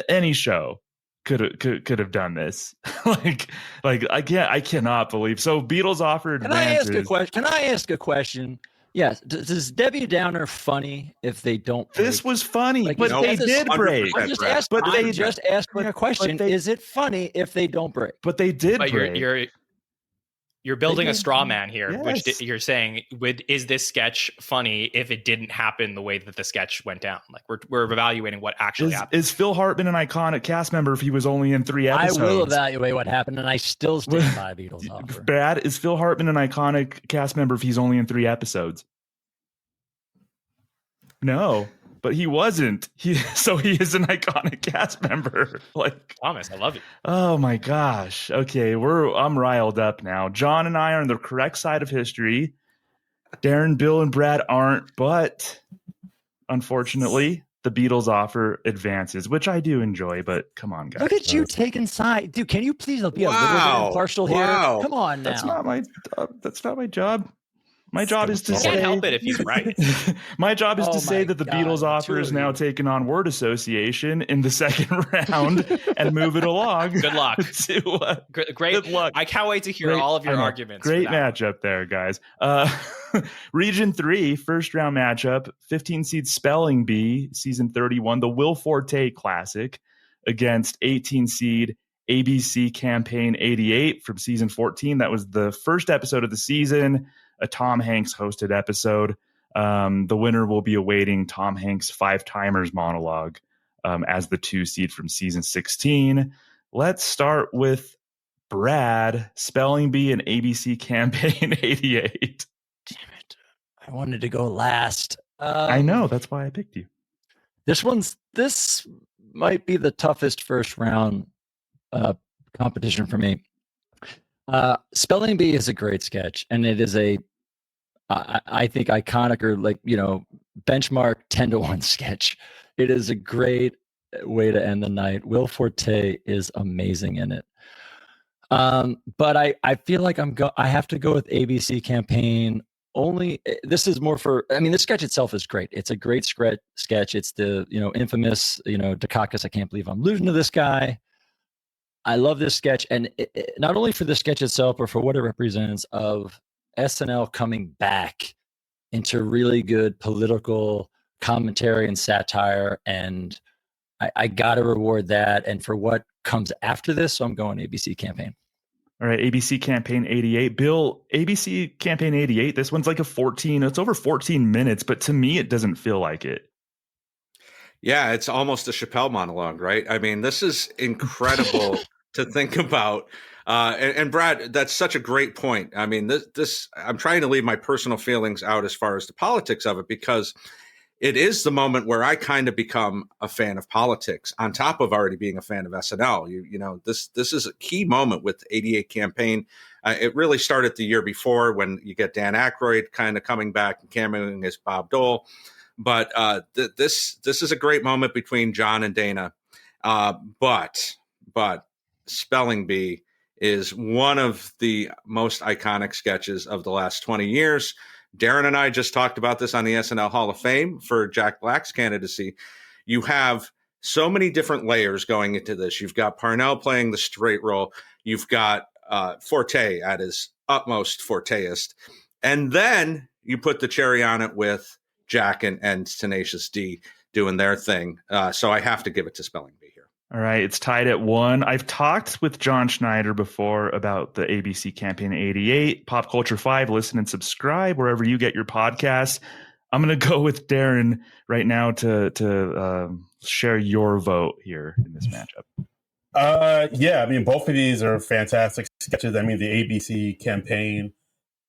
any show could have done this. like I cannot believe. So Beatles offer Can I ask advances. a question? Can I ask a question? Yes. Does Debbie Downer funny if they don't break? This was funny, Like, but no, they this is did break. 100% I'm just Brad. asking. But they I'm just asking a question. Is it funny if they don't break? But they did But break. you're building a straw man here, Yes. which you're saying, is this sketch funny if it didn't happen the way that the sketch went down? Like we're evaluating what actually happened. Is Phil Hartman an iconic cast member if he was only in 3 episodes? I will evaluate what happened, and I still stand by Beatles offer. Brad, is Phil Hartman an iconic cast member if he's only in 3 episodes? No, but he wasn't. So he is an iconic cast member. Like, Thomas, I love you. oh my gosh. Okay, I'm riled up now. John and I are on the correct side of history. Darren, Bill, and Brad aren't, but unfortunately, the Beatles offer advances, which I do enjoy, but come on, guys. Look at you taking side, dude. Can you please be a little Wow. bit impartial Wow. here? Come on now. That's not my job. My job is to You say. can't help it if he's right. My job is Oh to say my that the God, Beatles the offer two is of now you. taken on word association in the second round and move it along. Good luck. to, Great. Good luck. I can't wait to hear Great- all of your I know. arguments. for Great that. matchup there, guys. Region 3, first round matchup, 15 seed Spelling Bee, season 31, the Will Forte Classic against 18 seed ABC Campaign 88 from season 14. That was the first episode of the season, a Tom Hanks hosted episode. The winner will be awaiting Tom Hanks' 5-timers monologue as the 2 seed from season 16. Let's start with Brad, Spelling Bee, and ABC Campaign 88. Damn it! I wanted to go last. I know, that's why I picked you. This might be the toughest first round competition for me. Spelling Bee is a great sketch, and it is I think iconic or benchmark 10-1 sketch. It is a great way to end the night. Will Forte is amazing in it. But I feel like I have to go with ABC Campaign. Only this is more for. I mean, the sketch itself is great. It's a great sketch. It's the infamous Dukakis. I can't believe I'm losing to this guy. I love this sketch, and not only for the sketch itself, but for what it represents of SNL coming back into really good political commentary and satire, and I got to reward that. And for what comes after this, so I'm going ABC Campaign. All right, ABC Campaign 88. Bill, ABC Campaign 88, this one's like it's over 14 minutes, but to me, it doesn't feel like it. Yeah, it's almost a Chappelle monologue, right? I mean, this is incredible to think about. And Brad, that's such a great point. I mean, this I'm trying to leave my personal feelings out as far as the politics of it, because it is the moment where I kind of become a fan of politics on top of already being a fan of SNL. This is a key moment with 88 Campaign. It really started the year before when you get Dan Aykroyd kind of coming back and cameoing as Bob Dole. But this is a great moment between John and Dana. But Spelling Bee is one of the most iconic sketches of the last 20 years. Darren and I just talked about this on the SNL Hall of Fame for Jack Black's candidacy. You have so many different layers going into this. You've got Parnell playing the straight role. You've got Forte at his utmost Forteist. And then you put the cherry on it with Jack and Tenacious D doing their thing. So I have to give it to Spelling Bee here. All right, it's tied at 1. I've talked with John Schneider before about the ABC Campaign 88, Pop Culture 5. Listen and subscribe wherever you get your podcasts. I'm going to go with Darren right now to share your vote here in this matchup. Yeah, I mean, both of these are fantastic sketches. I mean, the ABC Campaign.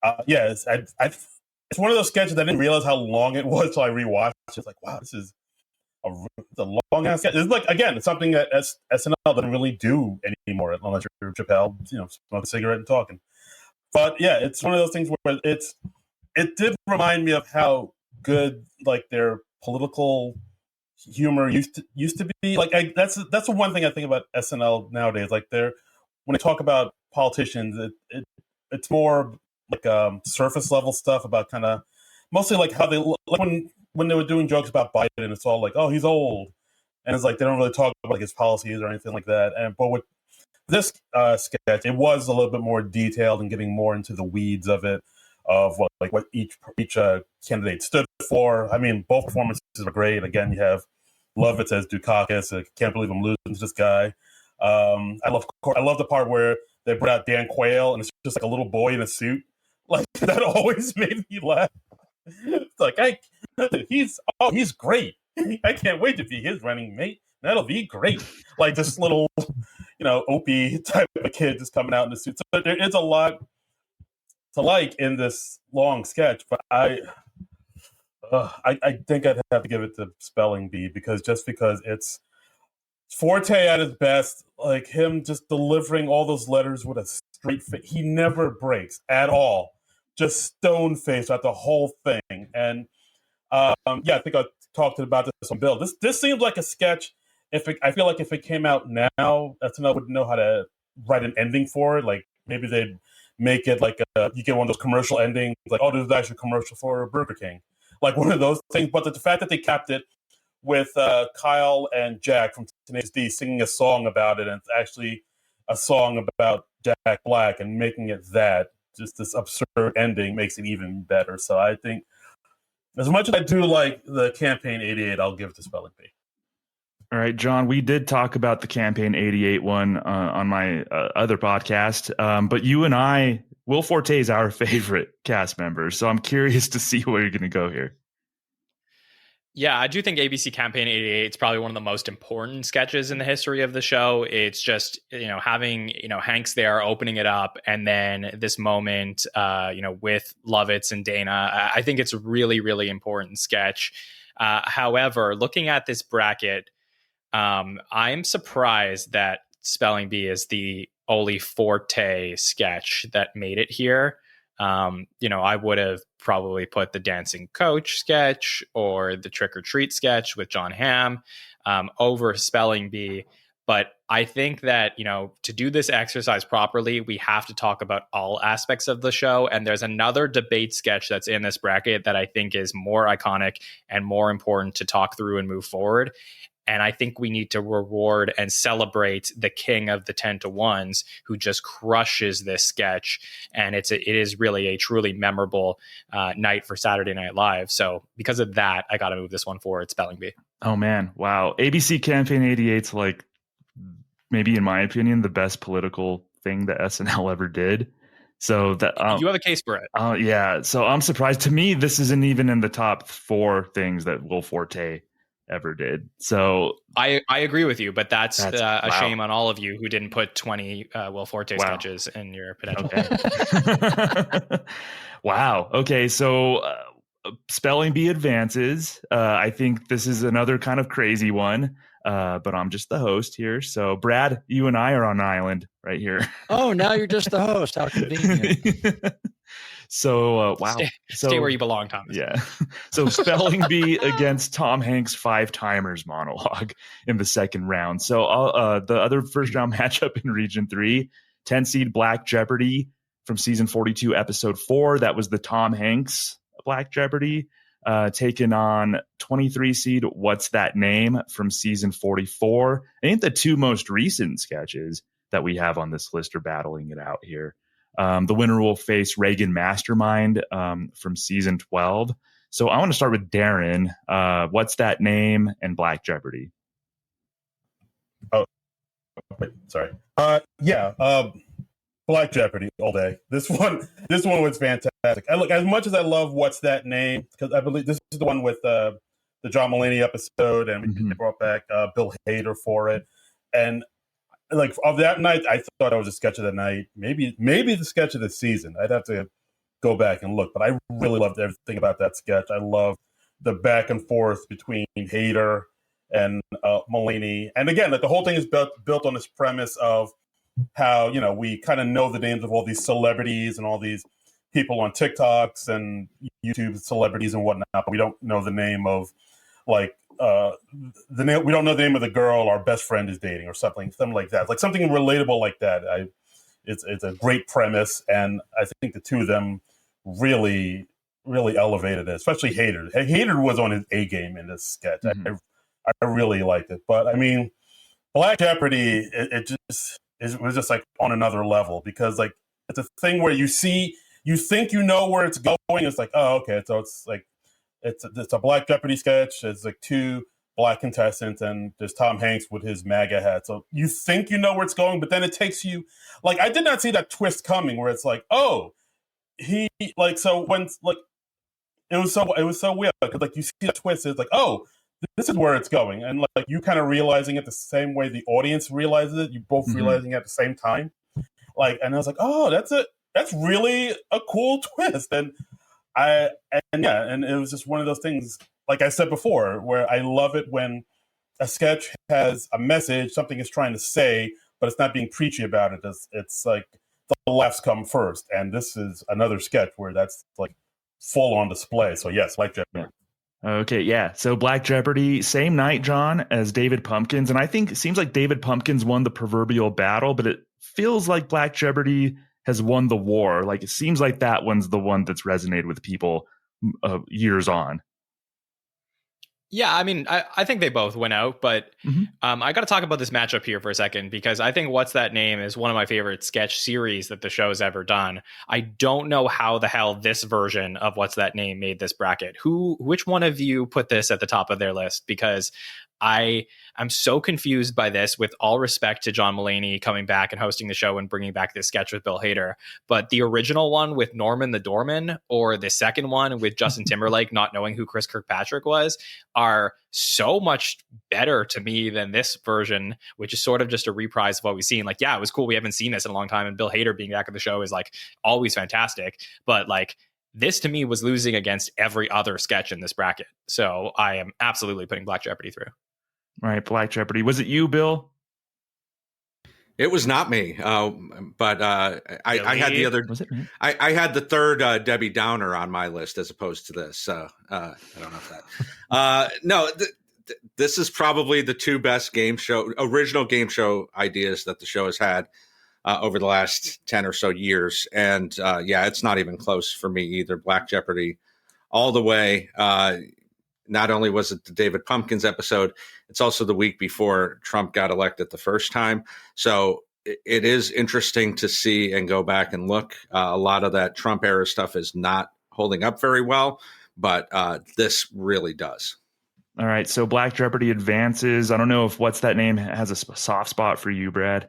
It's one of those sketches I didn't realize how long it was till I rewatched. It's like, wow, this is a long ass sketch. It's like, again, it's something that SNL doesn't really do anymore unless you're Chappelle, smoking a cigarette and talking. But yeah, it's one of those things where it did remind me of how good like their political humor used to be. Like that's the one thing I think about SNL nowadays. Like when they talk about politicians, it's more like surface level stuff about kind of mostly like how they like when they were doing jokes about Biden. It's all like, oh, he's old, and it's like they don't really talk about like his policies or anything like that. And but with this sketch, it was a little bit more detailed and getting more into the weeds of it, of what each candidate stood for. I mean, both performances were great. Again, you have Lovitz as Dukakis. I can't believe I'm losing to this guy. I love the part where they brought out Dan Quayle, and it's just like a little boy in a suit. Like that always made me laugh. It's like he's great. I can't wait to be his running mate. That'll be great. Like this little, Opie type of kid just coming out in the suit. So there is a lot to like in this long sketch, but I think I'd have to give it to Spelling Bee because it's Forte at his best, like him just delivering all those letters with a straight face. He never breaks at all. Just stone faced at the whole thing. And I think I talked about this on Bill. This seems like a sketch. I feel like if it came out now, SNL wouldn't know how to write an ending for it. Like maybe they'd make it like you get one of those commercial endings, like, oh, this is actually a commercial for Burger King. Like one of those things. But the fact that they kept it with Kyle and Jack from Tenacious D singing a song about it, and it's actually a song about Jack Black, and making it that, just this absurd ending makes it even better. So I think, as much as I do like the Campaign 88, I'll give it to Spelling Bee. All right, John, we did talk about the Campaign 88 one on my other podcast, but you and I, Will Forte is our favorite cast member, so I'm curious to see where you're going to go here. Yeah, I do think ABC Campaign 88 is probably one of the most important sketches in the history of the show. It's just, having, Hanks there opening it up, and then this moment, with Lovitz and Dana. I think it's a really, really important sketch. However, looking at this bracket, I'm surprised that Spelling Bee is the only Forte sketch that made it here. I would have probably put the Dancing Coach sketch or the Trick or Treat sketch with John Hamm over Spelling Bee. But I think that, to do this exercise properly, we have to talk about all aspects of the show. And there's another debate sketch that's in this bracket that I think is more iconic and more important to talk through and move forward. And I think we need to reward and celebrate the king of the 10 to 1s who just crushes this sketch. And it is really a truly memorable night for Saturday Night Live. So because of that, I got to move this one forward. Spelling Bee. Oh, man. Wow. ABC Campaign 88's like, maybe in my opinion, the best political thing that SNL ever did. So that you have a case for it. Yeah. So I'm surprised. To me, this isn't even in the top 4 things that Will Forte ever did. So I agree with you, but that's a wow. shame on all of you who didn't put 20 Will Forte sketches in your potential. Okay. Wow. Okay. So Spelling Bee advances. I think this is another kind of crazy one, but I'm just the host here. So Brad, you and I are on an island right here. Oh, now you're just the host. How convenient. So, wow. Stay where you belong, Thomas. Yeah. So Spelling Bee against Tom Hanks' 5-timers monologue in the second round. So the other first round matchup in Region 3, 10 seed Black Jeopardy from season 42, episode 4. That was the Tom Hanks Black Jeopardy, taken on 23 seed What's That Name from season 44. I think the 2 most recent sketches that we have on this list are battling it out here. The winner will face Reagan Mastermind from season 12. So I want to start with Darren. What's That Name and Black Jeopardy? Oh, wait, sorry. Black Jeopardy all day. This one was fantastic. Look, as much as I love What's That Name, because I believe this is the one with the John Mulaney episode, and they brought back Bill Hader for it. And like of that night, I thought it was a sketch of the night. Maybe the sketch of the season. I'd have to go back and look, but I really loved everything about that sketch. I love the back and forth between Hader and Mulaney, and again, like the whole thing is built on this premise of how we kind of know the names of all these celebrities and all these people on TikToks and YouTube celebrities and whatnot, but we don't know the name of like. We don't know the name of the girl our best friend is dating or something like that, like something relatable like that. It's a great premise, and I think the two of them really elevated it, especially Hader. Hader was on his A game in this sketch. I I really liked it. But I mean, Black Jeopardy, it was just like on another level because like it's a thing where you think you know where it's going. It's like, oh, okay, so it's like it's a Black Jeopardy sketch. It's like two Black contestants, and there's Tom Hanks with his MAGA hat. So you think you know where it's going, but then it takes you like I did not see that twist coming where it's like, oh, he like so when like it was so weird because like you see the twist, it's like, oh, this is where it's going, and like you kind of realizing it the same way the audience realizes it. You both realizing it at the same time, like, and I was like, oh, that's really a cool twist, and it was just one of those things, like I said before, where I love it when a sketch has a message, something it's trying to say, but it's not being preachy about it. It's like the laughs come first, and this is another sketch where that's like full on display. So yes, Black Jeopardy. Okay, yeah. So Black Jeopardy, same night, John, as David Pumpkins. And I think it seems like David Pumpkins won the proverbial battle, but it feels like Black Jeopardy has won the war. Like it seems like that one's the one that's resonated with people years on. Yeah, I mean, I think they both went out, but I got to talk about this matchup here for a second because I think What's That Name is one of my favorite sketch series that the show's ever done. I don't know how the hell this version of What's That Name made this bracket. Which one of you put this at the top of their list? Because I'm so confused by this, with all respect to John Mulaney coming back and hosting the show and bringing back this sketch with Bill Hader. But the original one with Norman the Doorman, or the second one with Justin Timberlake not knowing who Chris Kirkpatrick was, are so much better to me than this version, which is sort of just a reprise of what we've seen. Like, yeah, it was cool. We haven't seen this in a long time. And Bill Hader being back on the show is like always fantastic. But like, this to me was losing against every other sketch in this bracket. So I am absolutely putting Black Jeopardy through. All right, Black Jeopardy. Was it you, Bill? It was not me, but I had the other. Was it me? I had the third Debbie Downer on my list as opposed to this. I don't know if that. No, this is probably the two best original game show ideas that the show has had over the last 10 or so years, and it's not even close for me either. Black Jeopardy, all the way. Not only was it the David Pumpkins episode, it's also the week before Trump got elected the first time. So it is interesting to see and go back and look. A lot of that Trump era stuff is not holding up very well, but this really does. All right. So Black Jeopardy advances. I don't know if What's That Name has a soft spot for you, Brad.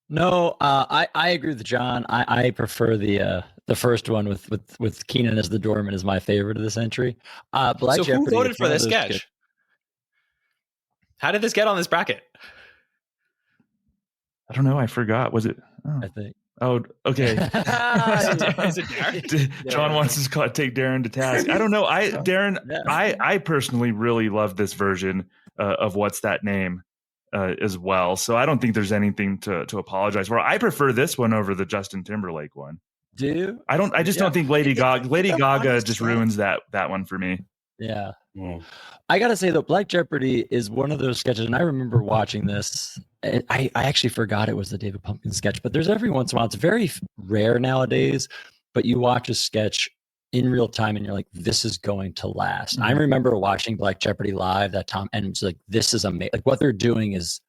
No, I agree with John. I prefer the first one with Keenan as the doorman is my favorite of this entry. Black so Jeopardy, who voted for this sketch? How did this get on this bracket? I don't know. I forgot. Was it? Oh. I think. Oh, okay. Is it Darren? John wants to take Darren to task. I don't know. I personally really love this version of What's That Name as well. So I don't think there's anything to apologize for. I prefer this one over the Justin Timberlake one. Do you? I just don't think Lady Gaga just ruins that one for me. Yeah. I gotta say though, Black Jeopardy is one of those sketches, and I remember watching this. I actually forgot it was the David Pumpkins sketch, but there's every once in a while. It's very rare nowadays, but you watch a sketch in real time and you're like, this is going to last. I remember watching Black Jeopardy live that time, and it's like, this is amazing. Like, what they're doing is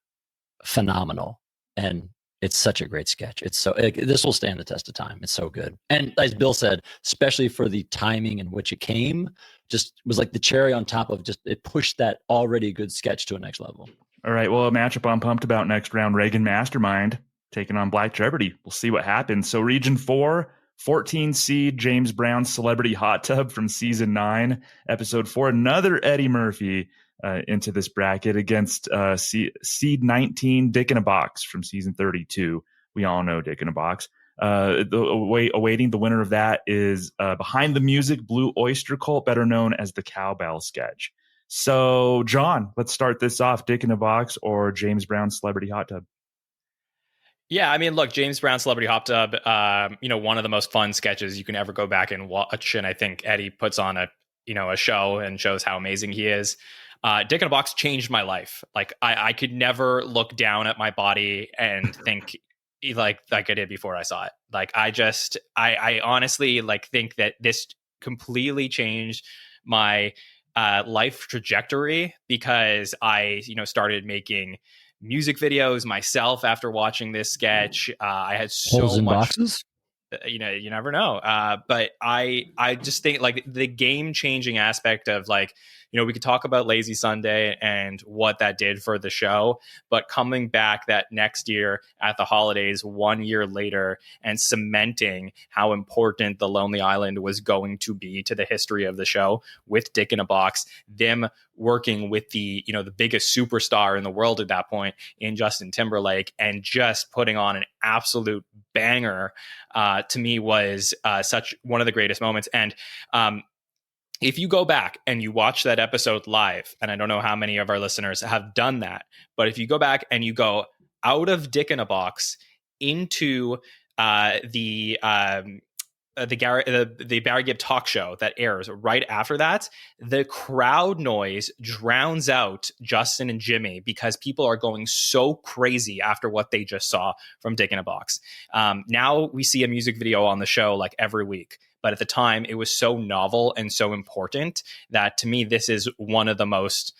phenomenal, and it's such a great sketch. It's so this will stand the test of time. It's so good, and as Bill said, especially for the timing in which it came, just was like the cherry on top of it pushed that already good sketch to a next level. All right, well, a matchup I'm pumped about next round: Reagan Mastermind taking on Black Jeopardy. We'll see what happens. So Region 4, 14 seed James Brown's Celebrity Hot Tub from season 9, episode 4. Another Eddie Murphy into this bracket against seed 19 Dick in a Box from season 32. We all know Dick in a Box. Awaiting the winner of that is Behind the Music Blue Oyster Cult, better known as the Cowbell Sketch. So, John, let's start this off. Dick in a Box or James Brown's Celebrity Hot Tub? Yeah, I mean, look, James Brown Celebrity Hot Tub, one of the most fun sketches you can ever go back and watch. And I think Eddie puts on a show and shows how amazing he is. Dick in a Box changed my life. Like, I could never look down at my body and think like I did before I saw it. Like, I honestly think that this completely changed my life trajectory, because I, started making music videos myself after watching this sketch. I had Holes so in much. boxes? You never know. But I just think like the game changing aspect of like, we could talk about Lazy Sunday and what that did for the show, but coming back that next year at the holidays, 1 year later, and cementing how important The Lonely Island was going to be to the history of the show with Dick in a Box, them working with the, the biggest superstar in the world at that point in Justin Timberlake, and just putting on an absolute banger, to me was such one of the greatest moments. And if you go back and you watch that episode live, and I don't know how many of our listeners have done that, but if you go back and you go out of Dick in a Box into the Barry Gibb talk show that airs right after that, the crowd noise drowns out Justin and Jimmy because people are going so crazy after what they just saw from Dick in a Box. Now we see a music video on the show like every week. But at the time, it was so novel and so important that to me, this is one of the most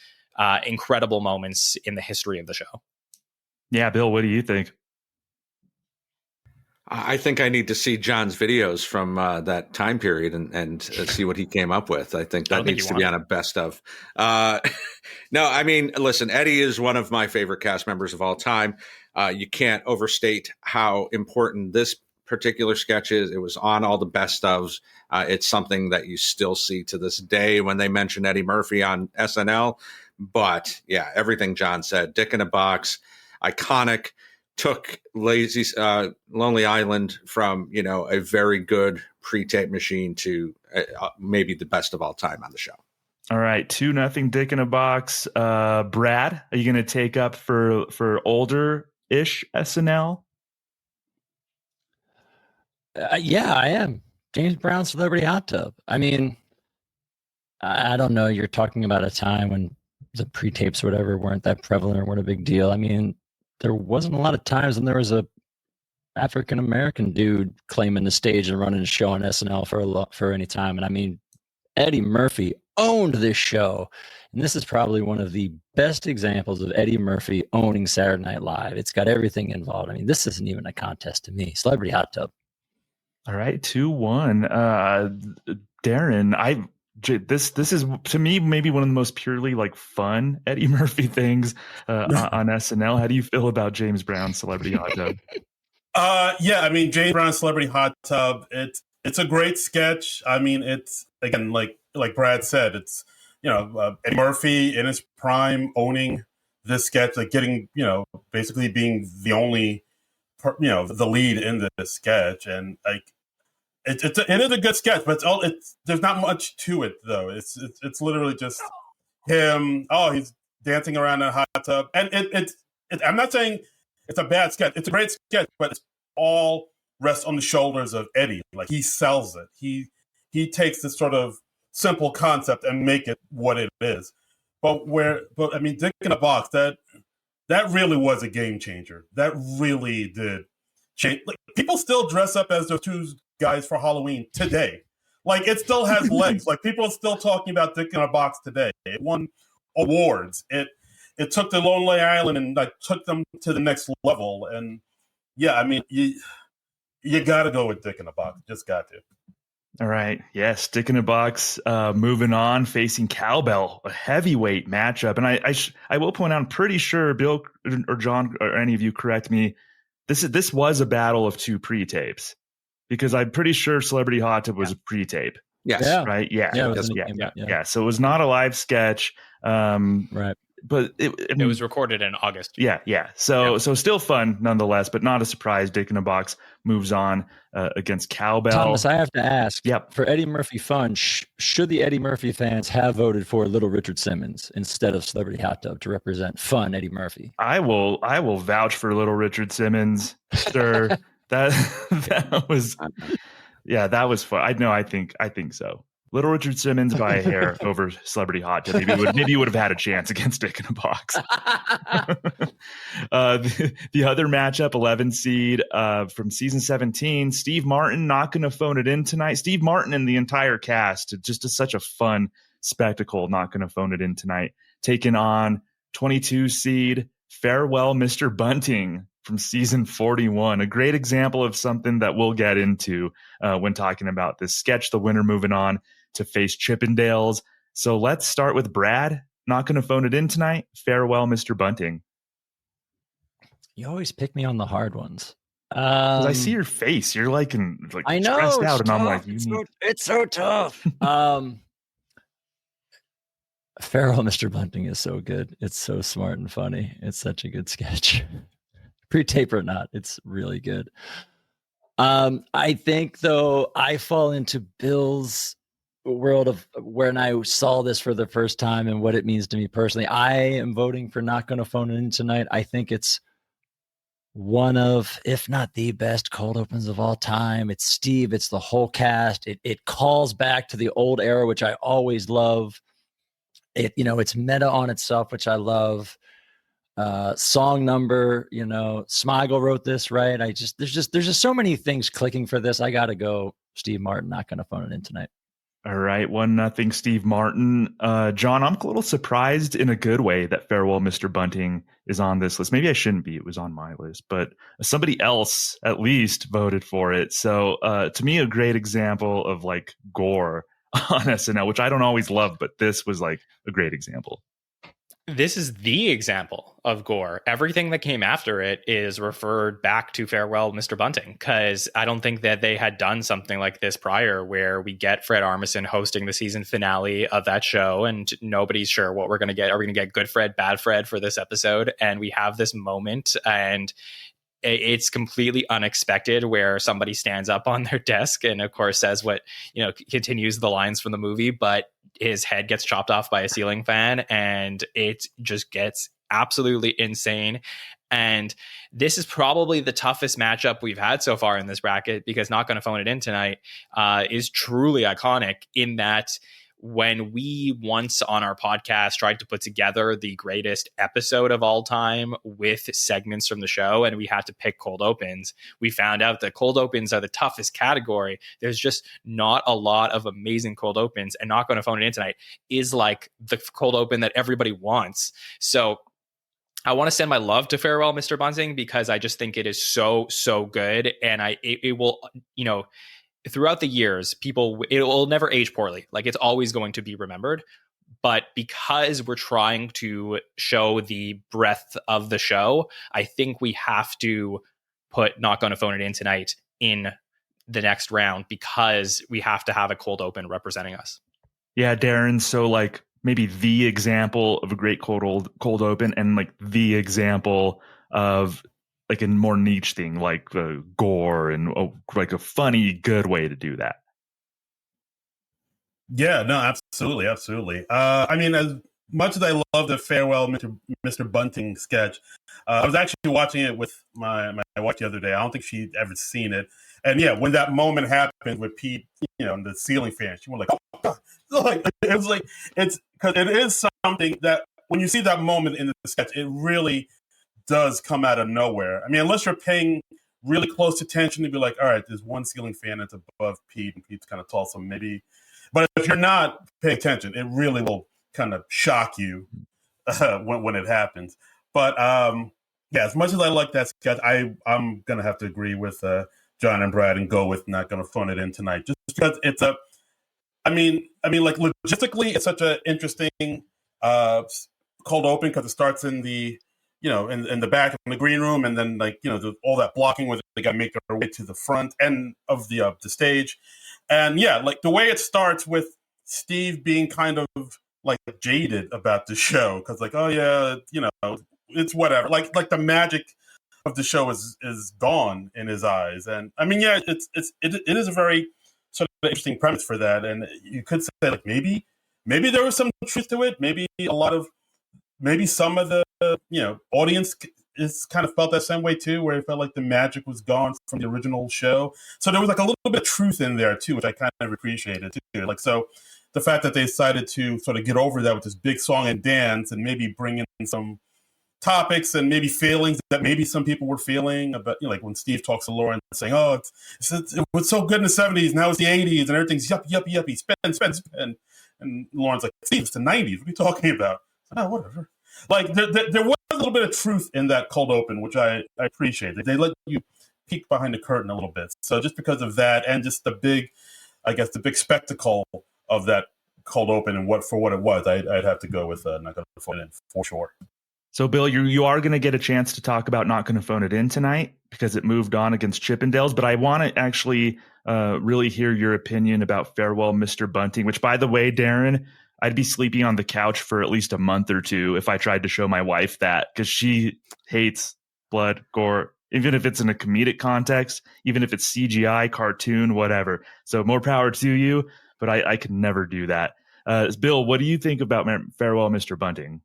incredible moments in the history of the show. Yeah, Bill, what do you think? I think I need to see John's videos from that time period and see what he came up with. I think that needs to be on a best of. No, I mean, listen, Eddie is one of my favorite cast members of all time. You can't overstate how important this particular sketches. It was on all the best ofs. It's something that you still see to this day when they mention Eddie Murphy on SNL. But yeah, everything John said, Dick in a Box, iconic, took Lonely Island from, a very good pre-tape machine to maybe the best of all time on the show. All right, 2-0 Dick in a Box. Brad, are you going to take up for older-ish SNL? Yeah, I am. James Brown's Celebrity Hot Tub. I mean, I don't know. You're talking about a time when the pre-tapes or whatever weren't that prevalent or weren't a big deal. I mean, there wasn't a lot of times when there was a African-American dude claiming the stage and running a show on SNL for any time. And I mean, Eddie Murphy owned this show. And this is probably one of the best examples of Eddie Murphy owning Saturday Night Live. It's got everything involved. I mean, this isn't even a contest to me. Celebrity Hot Tub. All right, 2-1. Darren, this is to me maybe one of the most purely like fun Eddie Murphy things on SNL. How do you feel about James Brown's Celebrity Hot Tub? Yeah, I mean, James Brown's Celebrity Hot Tub. It's a great sketch. I mean, it's again like Brad said, it's Eddie Murphy in his prime owning this sketch, like getting basically being the only the lead in this sketch, and like it is a good sketch, but there's not much to it though. It's literally just him. Oh, he's dancing around in a hot tub, and I'm not saying it's a bad sketch. It's a great sketch, but it's all rests on the shoulders of Eddie. Like he sells it. He takes this sort of simple concept and make it what it is. But I mean, Dick in a Box, that really was a game changer. That really did change. Like, people still dress up as those two guys for Halloween today. Like, it still has legs. Like, people are still talking about Dick in a Box today. It won awards. It took the Lonely Island and like took them to the next level. And yeah, I mean, you got to go with Dick in a Box. Just got to. All right. Yes. Dick in a Box, moving on, facing Cowbell, a heavyweight matchup. And I will point out, I'm pretty sure Bill or John or any of you correct me. This was a battle of two pre-tapes, because I'm pretty sure Celebrity Hot Tub was a pre-tape. Yes. Yeah. Right. Yeah. Yeah. So it was not a live sketch. Right. But it was recorded in August. Yeah. So still fun nonetheless, but not a surprise. Dick in a Box moves on against Cowbell. Thomas, I have to ask. Yep. For Eddie Murphy fun, should the Eddie Murphy fans have voted for Little Richard Simmons instead of Celebrity Hot Tub to represent fun Eddie Murphy? I will vouch for Little Richard Simmons, sir. that was fun. I think so. Little Richard Simmons by a hair over Celebrity Hot Tub. Maybe you would have had a chance against Dick in a Box. The other matchup, 11 seed from season 17, Steve Martin not going to phone it in tonight. Steve Martin and the entire cast, just such a fun spectacle. Not going to phone it in tonight. Taking on 22 seed Farewell Mr. Bunting from season 41. A great example of something that we'll get into when talking about this sketch. The winner moving on to face Chippendales. So let's start with Brad. Not going to phone it in tonight. Farewell Mr. Bunting. You always pick me on the hard ones. Because I see your face. You're like I know, stressed out, and tough. I'm like, it's so tough. Farewell Mr. Bunting is so good. It's so smart and funny. It's such a good sketch. Pre-tape or not, it's really good. I think, though, I fall into Bill's world of when I saw this for the first time and what it means to me personally. I am voting for Not Gonna Phone It In tonight. I think it's one of, if not the best cold opens of all time. It's Steve. It's the whole cast. It calls back to the old era, which I always love. It's meta on itself, which I love. Song number, Smigel wrote this, right? There's just so many things clicking for this. I gotta go Steve Martin. Not Gonna Phone It In tonight. All right, 1-0 Steve Martin. John, I'm a little surprised in a good way that Farewell Mr. Bunting is on this list. Maybe I shouldn't be. It was on my list, but somebody else at least voted for it. So to me, a great example of like gore on SNL, which I don't always love, but this was like a great example. This is the example of gore. Everything that came after it is referred back to Farewell Mr. Bunting, because I don't think that they had done something like this prior, where we get Fred Armisen hosting the season finale of that show and nobody's sure what we're going to get. Are we going to get good Fred, bad Fred for this episode? And we have this moment, and it's completely unexpected, where somebody stands up on their desk and of course says what, continues the lines from the movie, but his head gets chopped off by a ceiling fan, and it just gets absolutely insane. And this is probably the toughest matchup we've had so far in this bracket, because Not Gonna Phone It In tonight is truly iconic in that when we once on our podcast tried to put together the greatest episode of all time with segments from the show, and we had to pick cold opens, we found out that cold opens are the toughest category. There's just not a lot of amazing cold opens, and Not Gonna Phone It In tonight is like the cold open that everybody wants. So I want to send my love to Farewell Mr. Bunting, because I just think it is so, so good. And it will, throughout the years, it will never age poorly. Like, it's always going to be remembered. But because we're trying to show the breadth of the show, I think we have to put Not Gonna Phone It In tonight in the next round, because we have to have a cold open representing us. Yeah, Darren. So like maybe the example of a great cold open, and like the example of like a more niche thing, like gore, and like a funny, good way to do that. Yeah, no, absolutely. I mean, as much as I love the Farewell Mr. Bunting sketch, I was actually watching it with my wife the other day. I don't think she'd ever seen it. And yeah, when that moment happened with Pete, and the ceiling fan, she went like, "Oh God!" It's because it is something that when you see that moment in the sketch, it really does come out of nowhere. I mean, unless you're paying really close attention to be like, all right, there's one ceiling fan that's above Pete, and Pete's kind of tall, so maybe. But if you're not paying attention, it really will kind of shock you when it happens. But yeah, as much as I like that sketch, I'm gonna have to agree with John and Brad and go with Not Gonna Phone It In tonight, just because it's I mean, like logistically, it's such an interesting cold open, because it starts in the in the back in the green room, and then like all that blocking where they got to make their way to the front end of the stage, and yeah, like the way it starts with Steve being kind of like jaded about the show, because like, oh yeah, it's whatever, like the magic of the show is gone in his eyes. And I mean, yeah, it is a very sort of interesting premise for that, and you could say like maybe there was some truth to it, maybe some of the audience is kind of felt that same way too, where it felt like the magic was gone from the original show. So there was like a little bit of truth in there too, which I kind of appreciated too. Like, so the fact that they decided to sort of get over that with this big song and dance, and maybe bring in some topics and maybe feelings that maybe some people were feeling about, like when Steve talks to Lauren saying, oh, it was so good in the 70s, now it's the 80s and everything's yuppie, spend. And Lauren's like, Steve, it's the 90s. What are you talking about? Oh, whatever. Like, there was a little bit of truth in that cold open, which I appreciate. They let you peek behind the curtain a little bit. So just because of that, and just the big spectacle of that cold open and what it was, I'd have to go with Not Gonna Phone It In for sure. So, Bill, you are going to get a chance to talk about Not Gonna Phone It In tonight because it moved on against Chippendales. But I want to actually really hear your opinion about Farewell, Mr. Bunting, which, by the way, Darren, I'd be sleeping on the couch for at least a month or two if I tried to show my wife that, because she hates blood, gore, even if it's in a comedic context, even if it's CGI, cartoon, whatever. So more power to you, but I could never do that. Bill, what do you think about Farewell, Mr. Bunting?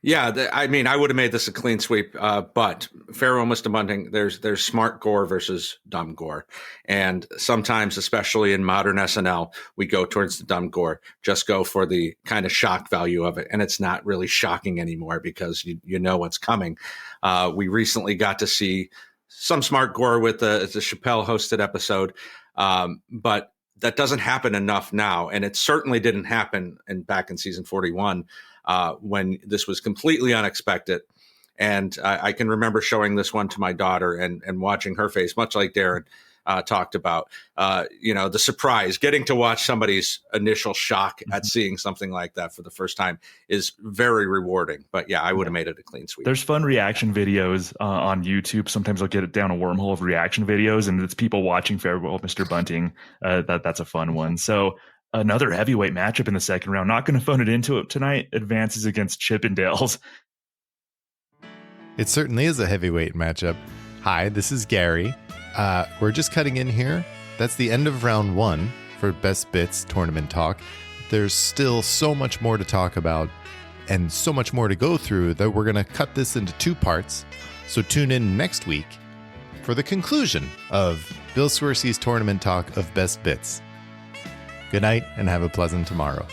Yeah, I mean, I would have made this a clean sweep, but Farewell, Mr. Bunting, there's smart gore versus dumb gore. And sometimes, especially in modern SNL, we go towards the dumb gore, just go for the kind of shock value of it. And it's not really shocking anymore because you know what's coming. We recently got to see some smart gore with the Chappelle hosted episode, but that doesn't happen enough now. And it certainly didn't happen back in season 41. When this was completely unexpected. And I can remember showing this one to my daughter and watching her face, much like Darren talked about, the surprise, getting to watch somebody's initial shock at seeing something like that for the first time is very rewarding. But yeah, I would have made it a clean sweep. There's fun reaction videos on YouTube. Sometimes I'll get it down a wormhole of reaction videos, and it's people watching Farewell, Mr. Bunting. That's a fun one. So another heavyweight matchup in the second round. Not going to phone it into it tonight. Advances against Chippendales. It certainly is a heavyweight matchup. Hi, this is Gary. We're just cutting in here. That's the end of round 1 for Best Bits Tournament Talk. There's still so much more to talk about and so much more to go through that we're going to cut this into 2 parts. So tune in next week for the conclusion of Bill Swerski's Tournament Talk of Best Bits. Good night and have a pleasant tomorrow.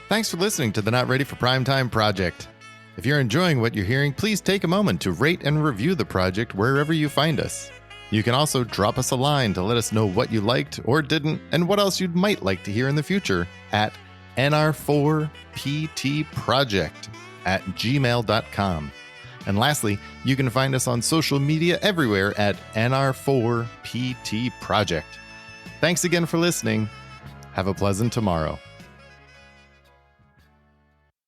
Thanks for listening to the Not Ready for Primetime Project. If you're enjoying what you're hearing, please take a moment to rate and review the project wherever you find us. You can also drop us a line to let us know what you liked or didn't and what else you might like to hear in the future at nr4ptproject@gmail.com. And lastly, you can find us on social media everywhere at nr4ptproject. Thanks again for listening. Have a pleasant tomorrow.